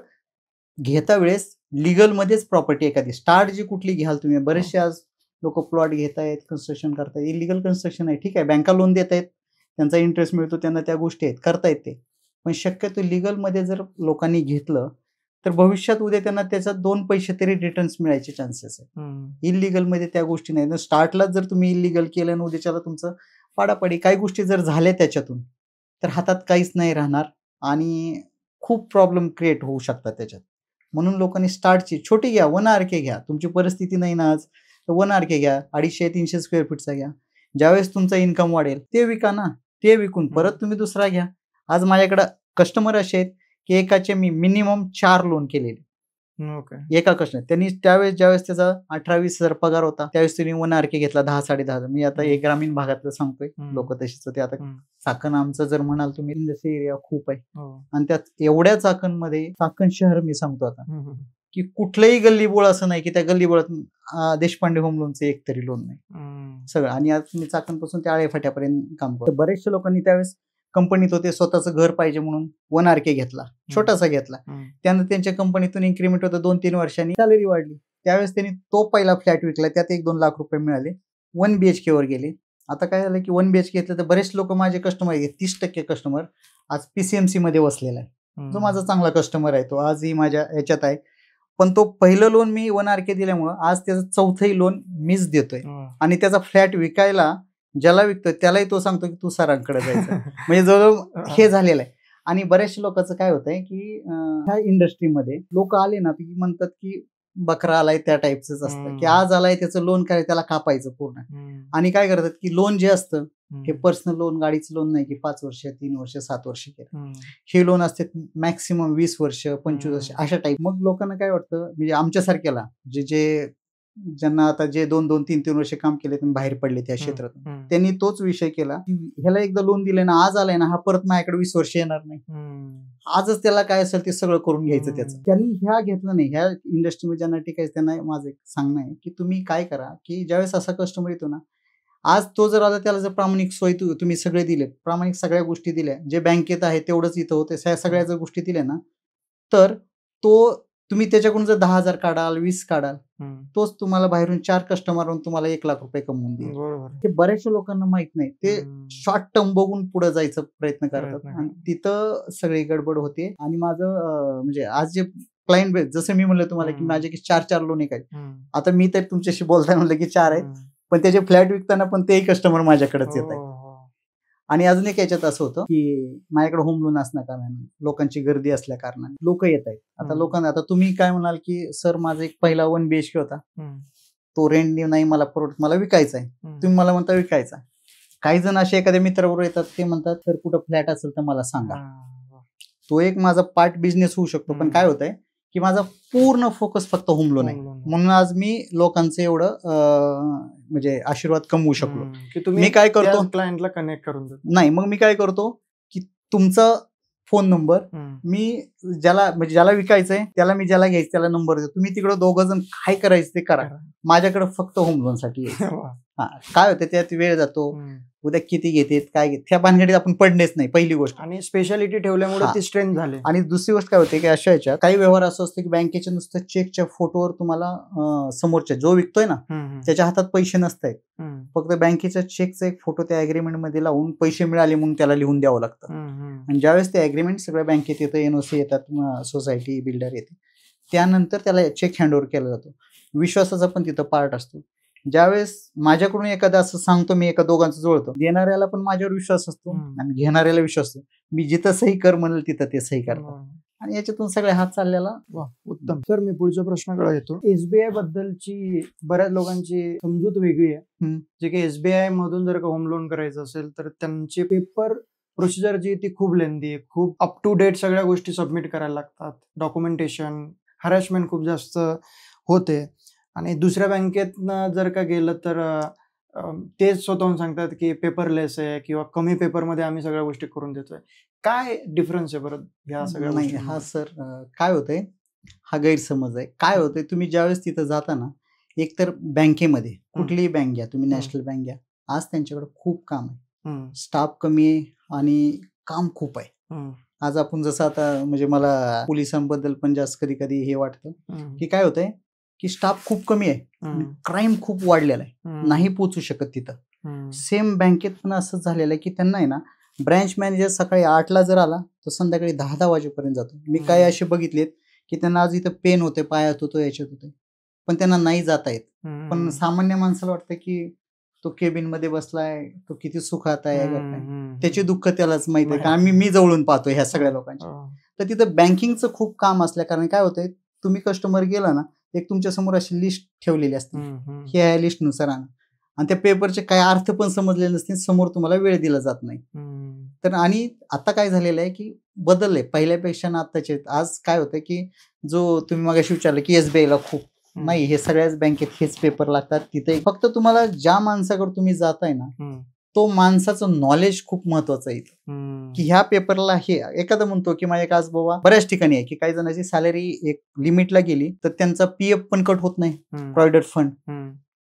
घेता वेळेस लिगल मध्येच प्रॉपर्टी एखादी स्टार्ट जी कुठली घ्याल तुम्ही. बरेचसे आज लोक प्लॉट घेतायत, कन्स्ट्रक्शन करतायत, इलिगल कन्स्ट्रक्शन आहे, ठीक आहे, बँका लोन देत आहेत, त्यांचा इंटरेस्ट मिळतो, त्यांना त्या गोष्टी आहेत, करतायत ते, पण शक्यतो लीगलमध्ये जर लोकांनी घेतलं तर भविष्यात उद्या त्यांना त्याच्यात 2 पैसे तरी रिटर्न्स मिळायचे चान्सेस आहे. इलिगलमध्ये त्या गोष्टी नाही. स्टार्टलाच जर तुम्ही इलिगल केलं आणि उद्याच्याला तुमचं पाडापाडी काही गोष्टी जर झाल्या त्याच्यातून तर हातात काहीच नाही राहणार आणि खूप प्रॉब्लेम क्रिएट होऊ शकतात त्याच्यात. म्हणून लोकांनी स्टार्टची छोटी घ्या, 1 RK घ्या. तुमची परिस्थिती नाही ना आज तर 1 RK घ्या, 250-300 स्क्वेअर फीटचा घ्या. ज्यावेळेस तुमचा इन्कम वाढेल ते विका ना. ते विकून परत तुम्ही दुसरा घ्या. आज माझ्याकडे कस्टमर असे आहेत की एकाचे मी मिनिमम 4 लोन केलेले. एका कस्टमर त्यांनी ज्यावेळेस त्याचा 18-20 हजार पगार होता त्यावेळेस त्यांनी 1 RK घेतला 10-10.5. मी आता हे ग्रामीण भागातलं सांगतोय, लोक तशीच होते. आता चाकण आमचं जर म्हणाल तुम्ही इंडस्ट्री एरिया खूप आहे आणि त्यात एवढ्या चाकणमध्ये चाकण शहर मी सांगतो आता की कुठलंही गल्लीबोळ असं नाही की त्या गल्लीबोळात देशपांडे होम लोनचं एक तरी लोन नाही सगळं. आणि आज मी चाकणपासून त्या आळेफाट्यापर्यंत काम करतो. बरेचशा लोकांनी त्यावेळेस कंपनीत होते, स्वतःचं घर पाहिजे म्हणून 1 RK घेतला, छोटासा घेतला. त्यानंतर त्यांच्या कंपनीतून इन्क्रीमेंट होतं, 2-3 वर्षांनी सॅलरी वाढली. त्यावेळेस त्यांनी तो पहिला फ्लॅट विकला, त्यात 1-2 लाख रुपये मिळाले. 1 BHK वर गेले. आता काय झालं की 1 BHK घेतलं तर बरेच लोक माझे कस्टमर आहेत, 30% कस्टमर आज PCMC मध्ये बसलेला आहे. जो माझा चांगला कस्टमर आहे तो आजही माझ्या याच्यात आहे. पण तो पहिलं लोन मी 1 RK दिल्यामुळं आज त्याचं 4थंही लोन मीच देतोय आणि त्याचा फ्लॅट विकायला ज्याला विकतोय त्यालाही तो सांगतो की तू सरांकडे जायचं. म्हणजे जवळजवळ हे झालेलं आहे. आणि बऱ्याचशा लोकांचं काय होतंय की ह्या इंडस्ट्रीमध्ये लोक आले ना की म्हणतात की बकरा आलाय त्या टाईपच असतं की आज आलाय त्याचं लोन काय त्याला कापायचं पूर्ण. आणि काय करतात की लोन जे असतं हे पर्सनल लोन, गाडीचं लोन नाही की 5 वर्ष 3 वर्ष 7 वर्ष केलं. हे लोन असते मॅक्सिमम 20 वर्ष 25 वर्ष अशा टाईप. मग लोकांना काय वाटतं म्हणजे आमच्यासारख्याला जे ज्यांना आता जे 2-2, 3-3 वर्ष काम केले बाहेर पडले त्या क्षेत्रातून, त्यांनी तोच विषय केला की ह्याला एकदा लोन दिले ना, आज आलाय ना हा परत माझ्याकडे 20 वर्ष येणार नाही. आजच त्याला काय असेल ते सगळं करून घ्यायचं त्याचं. त्यांनी ह्या घेतलं नाही. ह्या इंडस्ट्रीमध्ये ज्यांना टिकायचं त्यांना माझं एक सांगणं आहे की तुम्ही काय करा की ज्यावेळेस असा कस्टमर येतो ना, आज तो जर आला त्याला जर प्रामाणिक सोय तुम्ही सगळे दिले, प्रामाणिक सगळ्या गोष्टी दिल्या, जे बँकेत आहे तेवढंच इथं होते, सगळ्या जर गोष्टी दिल्या ना, तर तो तुम्ही त्याच्याकडून जर 10,000 काढाल 20 काढाल तोच तुम्हाला बाहेरून 4 कस्टमरवरून तुम्हाला 1 लाख रुपये कमवून देईल. हे बऱ्याचशा लोकांना माहित नाही. ते शॉर्ट टर्म बघून पुढे जायचा प्रयत्न करतात आणि तिथं सगळी गडबड होते. आणि माझं म्हणजे आज जे क्लायंट बेस जसं मी म्हणलं तुम्हाला की माझे 4 लोन एक आहेत. आता मी तर तुमच्याशी बोलताय म्हणलं की 4 आहेत, पण त्याचे फ्लॅट विकताना पण तेही कस्टमर माझ्याकडेच येत आहेत. आणि अजून एक याच्यात असं होतं की माझ्याकडे होम लोन असल्या कारणाने लोकांची गर्दी असल्या कारणाने लोक येत आहेत. आता लोकांना आता तुम्ही काय म्हणाल की सर माझा एक पहिला 1 BHK होता, तो रेंट नाही मला परवडत, मला विकायचा आहे. तुम्ही मला म्हणता विकायचा. काही जण असे एखाद्या मित्राबरोबर येतात, ते म्हणतात सर कुठं फ्लॅट असेल तर मला सांगा. तो एक माझा पार्ट बिझनेस होऊ शकतो. पण काय होतंय की माझा पूर्ण फोकस फक्त होम लोन आहे. म्हणून आज मी लोकांचं एवढं म्हणजे आशीर्वाद कमवू शकलो. मी काय करतो क्लायंटला कनेक्ट करून नाही, मग मी काय करतो की तुमचा फोन नंबर मी ज्याला विकायचंय त्याला मी ज्याला घ्यायचं त्याला नंबर देतो. तुम्ही तिकडे 2 जण काय करायचं ते करा, माझ्याकडे फक्त होम लोन साठी यायचं. काय होतं त्यात वेळ जातो, उद्या किती घेतात काय घेत त्या भानगडीत आपण पडणेच नाही पहिली गोष्ट. आणि स्पेशालिटी ठेवल्यामुळे ती स्ट्रेंथ झाली. आणि दुसरी गोष्ट काय होते की अशा याच्यात काही व्यवहार असं असतं की बँकेच्या नुसतं चेकच्या फोटोवर तुम्हाला समोरच्या जो विकतोय ना त्याच्या हातात पैसे नसतात, फक्त बँकेच्या चेकचा एक फोटो त्या अग्रीमेंट मध्ये लावून पैसे मिळाले म्हणून त्याला लिहून द्यावं लागतं. आणि ज्यावेळेस ते अग्रीमेंट सगळ्या बँकेत येतं, NOC येतात, सोसायटी बिल्डर येते, त्यानंतर त्याला चेक हँडओव्हर केला जातो. विश्वासाचा पण तिथं पार्ट असतो. ज्यावेळेस माझ्याकडून एखादा असं सांगतो मी एका दोघांचं जुळतं, देणाऱ्याला पण माझ्यावर विश्वास असतो आणि घेणाऱ्याला विश्वास असतो. मी जिथं सही कर म्हणेल तिथं ते सही करतात आणि याच्यातून सगळे हात चाललेला. उत्तम. सर मी पुढच्या प्रश्नाकडे येतो. SBI बद्दलची बऱ्याच लोकांची समजूत वेगळी आहे. जे की SBI मधून जर का होम लोन करायचं असेल तर त्यांची पेपर प्रोसिजर जी ती खूप लेंदी आहे, खूप अप टू डेट सगळ्या गोष्टी सबमिट करायला लागतात, डॉक्युमेंटेशन, हॅरॅसमेंट खूप जास्त होते. आणि दुसऱ्या बँकेतनं जर का गेलं तर तेच स्वतःहून सांगतात की पेपरलेस आहे किंवा कमी पेपरमध्ये आम्ही सगळ्या गोष्टी करून देतोय. काय डिफरन्स आहे बरं ह्या सगळ्या? नाही हा सर काय होतंय, हा गैरसमज आहे. काय होतंय, तुम्ही ज्यावेळेस तिथं जाता ना, एकतर बँकेमध्ये कुठलीही बँक घ्या तुम्ही, नॅशनल बँक घ्या, आज त्यांच्याकडे खूप काम आहे, स्टाफ कमी आहे आणि काम खूप आहे. आज आपण जसं आता म्हणजे मला पोलिसांबद्दल पण जास्त कधी कधी हे वाटतं की काय होतंय की स्टाफ खूप कमी आहे, क्राईम खूप वाढलेला आहे, नाही पोचू शकत तिथं. सेम बँकेत पण असंच झालेलं आहे की त्यांना आहे ना ब्रँच मॅनेजर सकाळी 8ला जर आला तो संध्याकाळी 10 वाजेपर्यंत जातो. मी काही असे बघितलेत की त्यांना आज इथं पेन होते, पायात होतो, याच्यात होते, पण त्यांना नाही जाता येत. पण सामान्य माणसाला वाटतं की तो केबिन मध्ये बसलाय, तो किती सुखात आहे, त्याची दुःख त्यालाच माहित आहे. कारण मी जवळून पाहतो ह्या सगळ्या लोकांची. तर तिथं बँकिंगचं खूप काम असल्या कारण काय होतंय, तुम्ही कस्टमर गेला ना, एक तुमच्या समोर अशी लिस्ट ठेवलेली असते, ह्या लिस्टनुसार आणा, आणि त्या पेपरचे काय अर्थ पण समजले नसतील, समोर तुम्हाला वेळ दिला जात नाही. तर आणि आता काय झालेलं आहे की बदललंय पहिल्यापेक्षा ना आताचे. आज काय होतं की जो तुम्ही मगाशी विचारलं की एसबीआयला खूप नाही, हे सगळ्याच बँकेत हेच पेपर लागतात. तिथे फक्त तुम्हाला ज्या माणसाकडे तुम्ही जाताय ना, तो माणसाचं नॉलेज खूप महत्वाचं आहे की ह्या पेपरला हे एखादा म्हणतो की माझ्या आज बाबा बऱ्याच ठिकाणी आहे की काही जणांची सॅलरी एक लिमिटला गेली तर त्यांचा पीएफ पण कट होत नाही, प्रॉव्हिडंट फंड.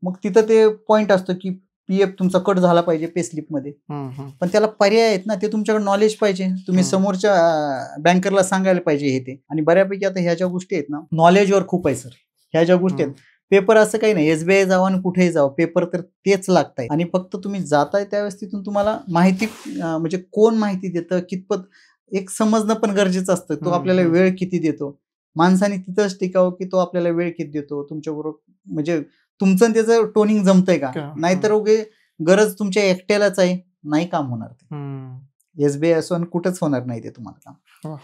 मग तिथं ते पॉइंट असतो की पीएफ तुमचा कट झाला पाहिजे पे स्लिप मध्ये, पण त्याला पर्याय आहेत ना, ते तुमच्याकडे नॉलेज पाहिजे. तुम्ही समोरच्या बँकरला सांगायला पाहिजे हे ते. आणि बऱ्यापैकी आता ह्या ज्या गोष्टी आहेत ना, नॉलेजवर खूप आहे सर. ह्या ज्या गोष्टी आहेत, पेपर असं काही नाही, एसबीआय जावं आणि कुठेही जावं, पेपर तर तेच लागताय. आणि फक्त तुम्ही जाताय त्यावेळेस तिथून तुम्हाला माहिती म्हणजे कोण माहिती देतं, कितपत एक समजणं पण गरजेचं असतं. तो आपल्याला वेळ किती देतो, माणसाने तिथंच टिकावं की तो आपल्याला वेळ किती देतो, तुमच्याबरोबर म्हणजे तुमचं त्याचं टोनिंग जमतंय का. नाहीतर उगे गरज तुमच्या एकट्यालाच आहे, नाही काम होणार ते. एसबीआय असो आणि कुठंच होणार नाही ते तुम्हाला काम.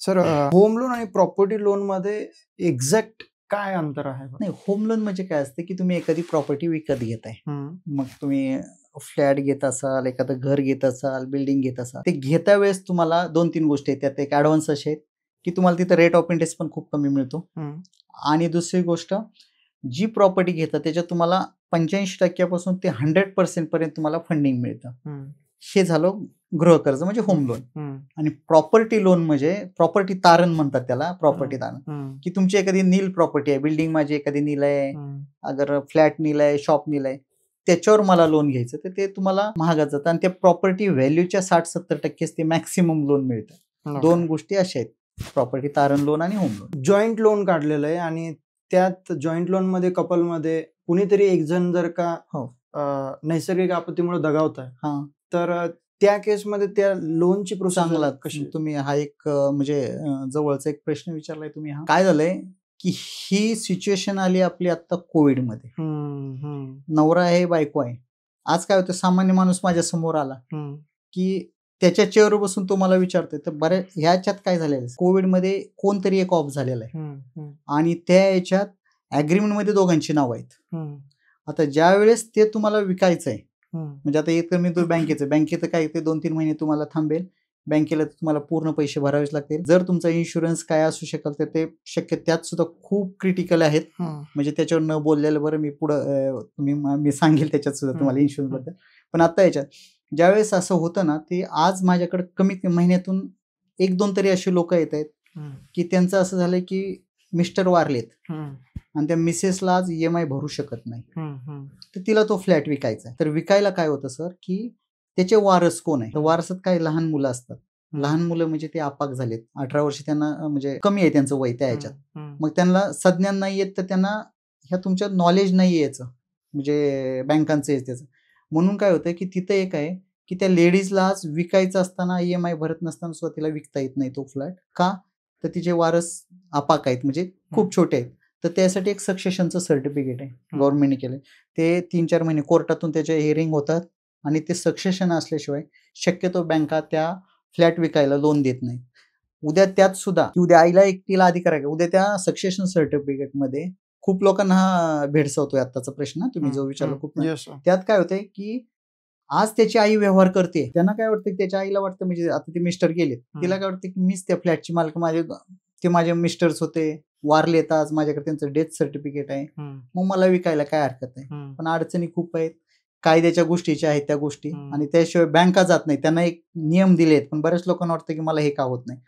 सर, होम लोन आणि प्रॉपर्टी लोन मध्ये एक्झॅक्ट काय अंतर आहे? नाही, होम लोन म्हणजे काय असतं की तुम्ही एखादी प्रॉपर्टी विकत घेताय. मग तुम्ही फ्लॅट घेत असाल, एखादं घर घेत असाल, बिल्डिंग घेत असाल, ते घेता वेळेस तुम्हाला 2-3 गोष्टी आहेत. त्यात एक ऍडव्हान्स असे आहेत की तुम्हाला तिथं रेट ऑफ इंटरेस्ट पण खूप कमी मिळतो. आणि दुसरी गोष्ट, जी प्रॉपर्टी घेता त्याच्यात तुम्हाला 85% पासून ते 100% पर्यंत तुम्हाला फंडिंग मिळतं. हे झालं गृहकर्ज म्हणजे होम लोन. आणि प्रॉपर्टी लोन म्हणजे प्रॉपर्टी तारण म्हणतात त्याला, प्रॉपर्टी तारण, की तुमची एखादी नील प्रॉपर्टी आहे, बिल्डिंग माझी एखादी नील आहे, अगर फ्लॅट नील आहे, शॉप नील आहे, त्याच्यावर मला लोन घ्यायचं, तर ते तुम्हाला महागात जातं. आणि त्या प्रॉपर्टी व्हॅल्यूच्या 60-70% ते मॅक्सिमम लोन मिळतं. 2 गोष्टी अशा आहेत, प्रॉपर्टी तारण लोन आणि होम लोन. जॉईंट लोन काढलेलं आहे आणि त्यात जॉईंट लोन मध्ये कपलमध्ये कुणीतरी एक जण जर का नैसर्गिक आपत्तीमुळे दगावत आहे, तर त्या केसमध्ये त्या लोनची प्रोसेस कशी? तुम्ही हा एक म्हणजे जवळचा एक प्रश्न विचारलाय तुम्ही. हा काय झालंय की ही सिच्युएशन आली आपली आता कोविड मध्ये. नवरा आहे, बायको आहे. आज काय होतं, सामान्य माणूस माझ्या समोर आला की त्याच्या चेअरवर बसून तो मला विचारतोय. तर बऱ्याच ह्याच्यात काय झालेलं आहे, कोविडमध्ये कोणतरी एक ऑफ झालेला आहे आणि त्या याच्यात ऍग्रीमेंट मध्ये दोघांची नाव आहेत. आता ज्या वेळेस ते तुम्हाला विकायचं आहे, म्हणजे आता येतं मी तो बँकेचं काय ते 2-3 महिने तुम्हाला थांबेल, बँकेला तुम्हाला पूर्ण पैसे भरावेच लागतील. जर तुमचा इन्शुरन्स काय असू शकेल तर ते शक्य त्यात सुद्धा खूप क्रिटिकल आहेत. म्हणजे त्याच्यावर न बोललेलं बरं, मी पुढं मी सांगेल त्याच्यात सुद्धा तुम्हाला इन्शुरन्स बद्दल. पण आता याच्यात ज्यावेळेस असं होतं ना, ते आज माझ्याकडे कमीत कमी महिन्यातून 1-2 तरी असे लोक येत आहेत की त्यांचं असं झालंय की मिस्टर वारलेत आणि त्या मिसेसला आज EMI भरू शकत नाही, तर तिला तो फ्लॅट विकायचा. तर विकायला काय होतं सर की त्याचे वारस कोण आहे, तर वारसात काही लहान मुलं असतात. लहान मुलं म्हणजे ते अपाक झालेत, 18 वर्ष त्यांना म्हणजे कमी आहे त्यांचं वय त्या ह्याच्यात. मग त्यांना संज्ञान नाही येत, तर त्यांना ह्या तुमच्या नॉलेज नाही यायचं, म्हणजे बँकांचं आहे त्याचं. म्हणून काय होतं की तिथं एक आहे की त्या लेडीजला आज विकायचं असताना EMI भरत नसताना सुद्धा तिला विकता येत नाही तो फ्लॅट. का, तर तिचे वारस अपाक आहेत, म्हणजे खूप छोटे आहेत. तर त्यासाठी एक सक्सेशनचं सर्टिफिकेट आहे, गव्हर्नमेंटने केलं. ते 3-4 महिने कोर्टातून त्याचे हिअरिंग होतात आणि ते सक्सेशन असल्याशिवाय शक्यतो बँका त्या फ्लॅट विकायला लोन देत नाही. उद्या त्यात सुद्धा उद्या आईला एकटीला अधिकार आहे, उद्या त्या सक्सेशन सर्टिफिकेट मध्ये खूप लोकांना हा भेडसावतोय आत्ताचा प्रश्न तुम्ही जो विचारला. खूप त्यात काय होतंय की आज त्याची आई व्यवहार करते, त्यांना काय वाटतं की त्याच्या आईला वाटतं, म्हणजे आता ते मिस्टर गेलेत, तिला काय वाटतं की मीच त्या फ्लॅटची मालक, ते माझे मिस्टर्स होते, वारलेत, आज माझ्याकडे त्यांचं डेथ सर्टिफिकेट आहे, मग मला विकायला काय हरकत आहे. पण अडचणी खूप आहेत, कायद्याच्या गोष्टीच्या आहेत त्या गोष्टी, आणि त्याशिवाय बँका जात नाही, त्यांना एक नियम दिलेत, पण बऱ्याच लोकांना वाटतं की मला हे का होत नाही.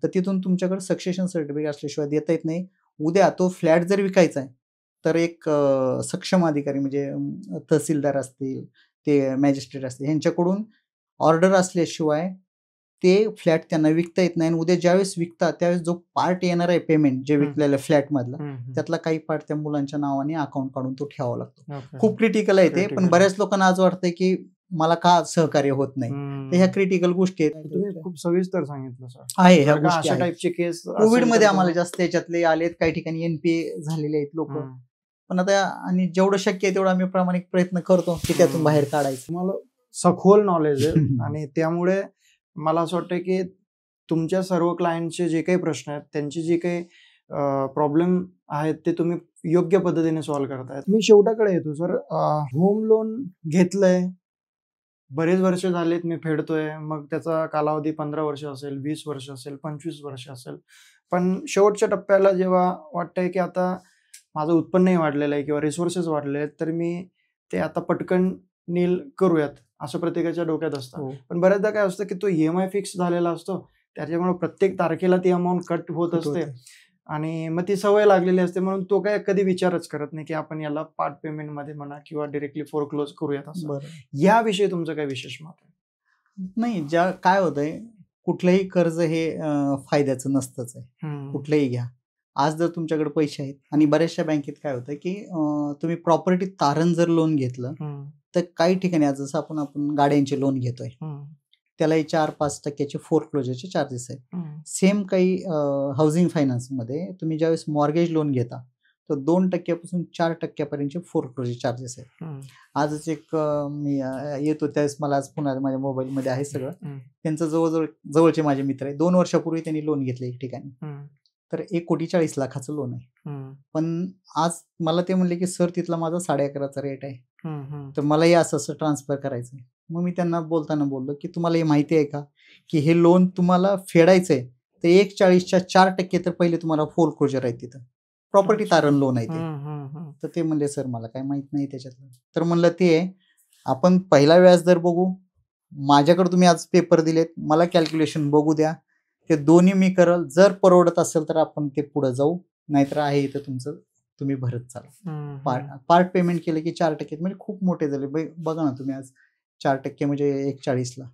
तर तिथून तुमच्याकडे सक्सेशन सर्टिफिकेट असल्याशिवाय देता येत नाही. उद्या तो फ्लॅट जर विकायचा आहे तर एक सक्षम अधिकारी, म्हणजे तहसीलदार असतील, ते मॅजिस्ट्रेट असतील, यांच्याकडून ऑर्डर असल्याशिवाय ते फ्लॅट त्यांना विकता येत नाही. आणि उद्या ज्यावेळेस विकतात त्यावेळेस जो पार्ट येणार आहे पेमेंट, जे विकलेल्या फ्लॅट मधला, त्यातला काही पार्ट त्या मुलांच्या नावाने अकाउंट काढून तो ठेवावा लागतो. खूप क्रिटिकल आहे ते. पण बऱ्याच लोकांना आज वाटतंय की मला का सहकार्य होत नाही. तर ह्या क्रिटिकल गोष्टी तुम्ही आहेत. खूप सविस्तर सांगितलं सर. आहे ह्या जर का गोष्टी अशा आहेत. टाईपची केस कोविड मध्ये आम्हाला जास्त याच्यातले आलेत, काही ठिकाणी NPA झालेले आहेत लोक. पण आता आणि जेवढं शक्य आहे तेवढं आम्ही प्रामाणिक प्रयत्न करतो की त्यातून बाहेर काढायचं. मला सखोल नॉलेज आहे आणि त्यामुळे मला असं वाटतं की तुमच्या सर्व क्लायंटचे जे काही प्रश्न आहेत, त्यांची जे काही प्रॉब्लेम आहेत ते तुम्ही योग्य पद्धतीने सॉल्व्ह करतायत. मी शेवटाकडे येतो सर. होम लोन घेतलंय, बरेच वर्ष झालेत मी फेडतोय, मग त्याचा कालावधी 15 वर्ष असेल, 20 वर्ष असेल, 25 वर्ष असेल. पण शेवटच्या टप्प्याला जेव्हा वाटतंय की आता माझं उत्पन्नही वाढलेलं आहे किंवा रिसोर्सेस वाढले आहेत, तर मी ते आता पटकन नील करूयात असं प्रत्येकाच्या डोक्यात असतं. पण बऱ्याचदा काय असतं की तो EMI फिक्स झालेला असतो, त्याच्यामुळे प्रत्येक तारखेला ती अमाऊंट कट होत असते आणि मग ती सवय लागलेली असते, म्हणून तो काय कधी विचारच करत नाही की आपण याला पार्ट पेमेंट मध्ये म्हणा किंवा डिरेक्टली फोरक्लोज करूयात असं. याविषयी तुमचं काय विशेष मत आहे? नाही, काय होतंय, कुठलंही कर्ज हे फायद्याचं नसतंच आहे. कुठलंही घ्या. आज जर तुमच्याकडे पैसे आहेत आणि बऱ्याचशा बँकेत काय होतं की तुम्ही प्रॉपर्टी तारण जर लोन घेतलं तर काही ठिकाणी आज जसं आपण गाड्यांचे लोन घेतोय त्यालाही 4-5% फोरक्लोजरचे चार्जेस आहेत. सेम काही हाऊसिंग फायनान्समध्ये तुम्ही ज्यावेळेस मॉर्गेज लोन घेता तर 2% 4% फोरक्लोजर चार्जेस आहेत. आजच एक मी येतो त्यावेळेस मला आज पुन्हा माझ्या मोबाईलमध्ये आहे सगळं. त्यांचं जवळचे माझे मित्र आहे. 2 वर्षापूर्वी त्यांनी लोन घेतलं एक ठिकाणी, तर 1,40,00,000 लोन आहे. पण आज मला ते म्हणले की सर तिथला माझा 11.5 रेट आहे, तर मलाही असं ट्रान्सफर करायचं आहे. मग मी त्यांना बोलताना बोललो की तुम्हाला हे माहिती आहे का की हे लोन तुम्हाला फेडायचंय तर 1,40च्या 4% तर पहिले तुम्हाला फोरक्लोजर आहे, तिथं प्रॉपर्टी तारण लोन आहे ते. तर ते म्हणले सर मला काय माहित नाही त्याच्यातलं. तर म्हणलं ते आपण पहिला व्याजदर बघू, माझ्याकडे तुम्ही आज पेपर दिलेत, मला कॅल्क्युलेशन बघू द्या, ते दोन्ही मी करल. जर परवडत असेल तर आपण ते पुढे जाऊ, नाहीतर आहे इथं तुमचं तुम्ही भरत चाला. पार्ट पेमेंट केलं की 4% म्हणजे खूप मोठे झाले. बघा ना तुम्ही आज 4% म्हणजे 1,40ला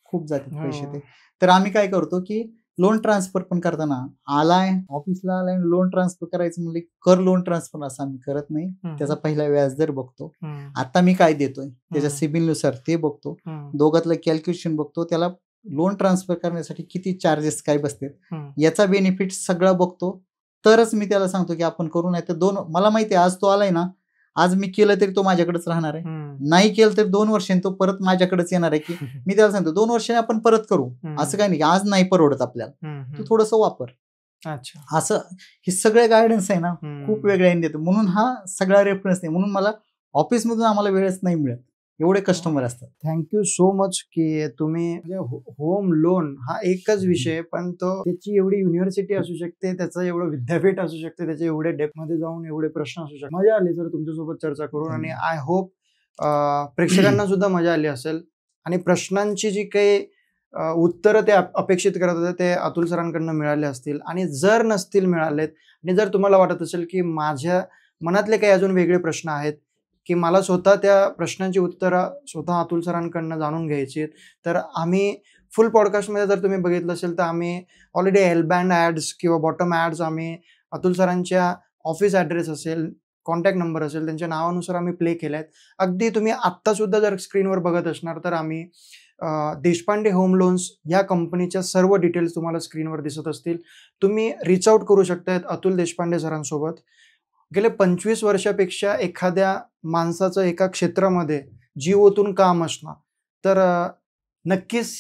खूप जातात पैसे ते. तर आम्ही काय करतो की लोन ट्रान्सफर पण करताना आलाय ऑफिसला आलाय लोन ट्रान्सफर करायचं म्हणजे कर लोन ट्रान्सफर असं आम्ही करत नाही. त्याचा पहिला व्याजदर बघतो, आता मी काय देतोय त्याच्या सिबिलनुसार ते बघतो, दोघातलं कॅल्क्युलेशन बघतो, त्याला लोन ट्रान्सफर करण्यासाठी किती चार्जेस काय बसतात याचा बेनिफिट सगळं बघतो, तरच मी त्याला सांगतो की आपण करू. नाही तर मला माहिती आहे आज तो आलाय ना, आज मी केलं तरी तो माझ्याकडेच राहणार आहे, नाही केलं तर 2 वर्षांनी तो परत माझ्याकडेच येणार आहे. की मी त्याला सांगतो 2 वर्षांनी आपण परत करू, असं काही नाही आज नाही परवडत आपल्याला, तू थोडस वापर. असं हे सगळे गायडन्स आहे ना खूप वेगळ्या देतो. म्हणून हा सगळा रेफरन्स नाही, म्हणून मला ऑफिसमधून आम्हाला वेळच नाही मिळत, एवढे कस्टमर असतात. थँक्यू सो मच की तुम्ही होम लोन हा एकच विषय, पण तो त्याची एवढी युनिव्हर्सिटी असू शकते, त्याचं एवढं विद्यापीठ असू शकते, त्याचे एवढे डेप्थ मध्ये जाऊन एवढे प्रश्न असू शकतात. मजा आली सर तुमच्यासोबत चर्चा करून आणि आय होप प्रेक्षकांना सुद्धा मजा आली असेल आणि प्रश्नांची जी काही उत्तरं ते अपेक्षित करत होते ते अतुल सरांकडनं मिळाले असतील. आणि जर नसतील मिळालेत आणि जर तुम्हाला वाटत असेल की माझ्या मनातले काही अजून वेगळे प्रश्न आहेत की मला स्वतः त्या प्रश्नांची उत्तरं स्वतः अतुल सरांकडनं जाणून घ्यायची आहेत, तर आम्ही फुल पॉडकास्टमध्ये जर तुम्ही बघितलं असेल तर आम्ही ऑलरेडी एलबँड ॲड्स किंवा बॉटम ॲड्स आम्ही अतुल सरांच्या ऑफिस ॲड्रेस असेल, कॉन्टॅक्ट नंबर असेल, त्यांच्या नावानुसार आम्ही प्ले केले आहेत. अगदी तुम्ही आत्तासुद्धा जर स्क्रीनवर बघत असणार तर आम्ही देशपांडे होम लोन्स या कंपनीच्या सर्व डिटेल्स तुम्हाला स्क्रीनवर दिसत असतील. तुम्ही रीच आउट करू शकतायत अतुल देशपांडे सरांसोबत. गेले 25 वर्षापेक्षा एखाद्या माणसाचं एका क्षेत्रामध्ये जीव ओतून काम असणं, तर नक्कीच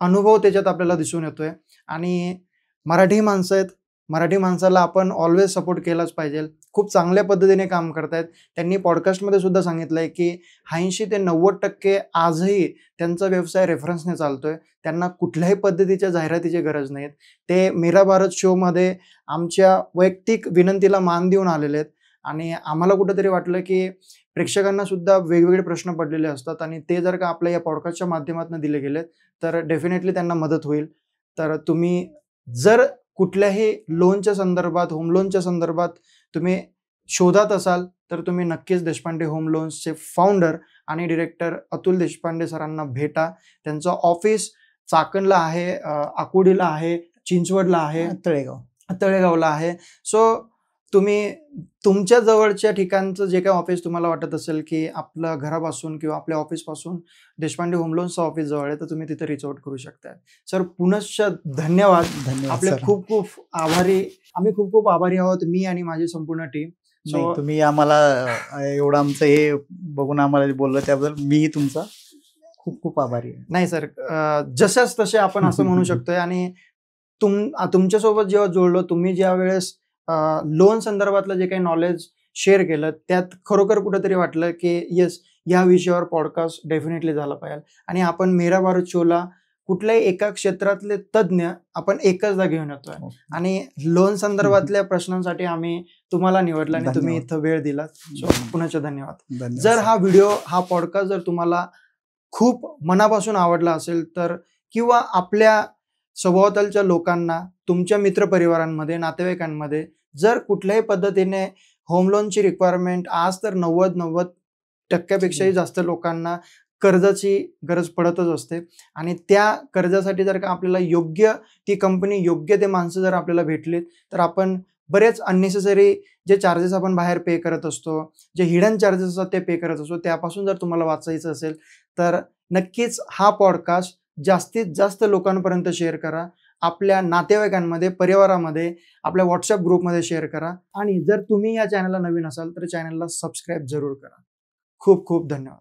अनुभव त्याच्यात आपल्याला दिसून येतोय. आणि मराठी माणसं आहेत, मराठी माणसाला आपण ऑलवेज सपोर्ट केलाच पाहिजे. खूप चांगल्या पद्धतीने काम करतायत. त्यांनी पॉडकास्टमध्ये सुद्धा सांगितलंय की 80 ते 90% आजही त्यांचा व्यवसाय रेफरन्सने चालतोय. त्यांना कुठल्याही पद्धतीच्या जाहिरातीची गरज नाही. ते मेरा भारत शोमध्ये आमच्या वैयक्तिक विनंतीला मान देऊन आलेले आहेत आणि आम्हाला कुठेतरी वाटलं की प्रेक्षकांना सुद्धा वेगवेगळे प्रश्न पडलेले असतात आणि ते जर का आपल्या या पॉडकास्टच्या माध्यमातून दिले गेले तर डेफिनेटली त्यांना मदत होईल. तर तुम्ही जर कुठल्याही लोनच्या संदर्भात, होम लोनच्या संदर्भात तुम्ही शोधात असाल तर तुम्ही नक्कीच देशपांडे होम लोन्सचे फाउंडर आणि डिरेक्टर अतुल देशपांडे सरांना भेटा. त्यांचं ऑफिस चाकणला आहे, आकुर्डीला आहे, चिंचवडला आहे, तळेगावला आहे. सो तुम्ही तुमच्या जवळच्या ठिकाणचं जे काही ऑफिस तुम्हाला वाटत असेल की आपलं घरापासून किंवा आपल्या ऑफिसपासून देशपांडे होम लोन्सचं ऑफिस जवळ आहे, तर तुम्ही तिथे रीच आउट करू शकता. सर पुनश्च धन्यवाद. धन्यवाद आपले सर. खूप खूप आभारी, आम्ही खूप खूप आभारी आहोत, मी आणि माझी संपूर्ण टीम. नाही, तुम्ही आम्हाला एवढं आमचं हे बघून आम्हाला बोललं त्याबद्दल मी तुमचा खूप खूप आभारी आहे. नाही सर, जशाच तसे आपण असं म्हणू शकतोय. आणि तुमच्यासोबत जेव्हा जोडलो, तुम्ही ज्या वेळेस लोन संदर्भातलं जे काही नॉलेज शेअर केलं, त्यात खरोखर कुठेतरी वाटलं की येस, या विषयावर पॉडकास्ट डेफिनेटली झाला पाहिजे. आणि आपण मेरा भारत शोला कुठल्याही एका क्षेत्रातले तज्ज्ञ आपण एकचदा घेऊन येतोय. आणि लोन संदर्भातल्या प्रश्नांसाठी आम्ही तुम्हाला निवडलं आणि तुम्ही इथं वेळ दिलात. सो पुन्हा धन्यवाद. जर हा व्हिडिओ, हा पॉडकास्ट जर तुम्हाला खूप मनापासून आवडला असेल तर, किंवा आपल्या सभोवतालच्या लोकांना, तुमच्या मित्रपरिवारांमध्ये, नातेवाईकांमध्ये जर कुठल्याही पद्धतीने होम लोनची रिक्वायरमेंट, आज तर 90% जास्त लोकांना कर्जाची गरज पडतच असते. आणि त्या कर्जासाठी जर का आपल्याला योग्य ती कंपनी, योग्य ते माणसं जर आपल्याला भेटलीत, तर आपण बरेच अननेसेसरी जे चार्जेस आपण बाहेर पे करत असतो, जे हिडन चार्जेस असतात ते पे करत असतो, त्यापासून जर तुम्हाला वाचायचं असेल तर नक्कीच हा पॉडकास्ट जास्तीत जास्त लोकांपर्यंत शेअर करा. आपल्या नातेवाईकांमध्ये, परिवारामध्ये, आपल्या व्हॉट्सअप ग्रुपमध्ये शेअर करा. आणि जर तुम्ही या चॅनलला नवीन असाल तर चॅनलला सबस्क्राईब जरूर करा. खूप खूप धन्यवाद.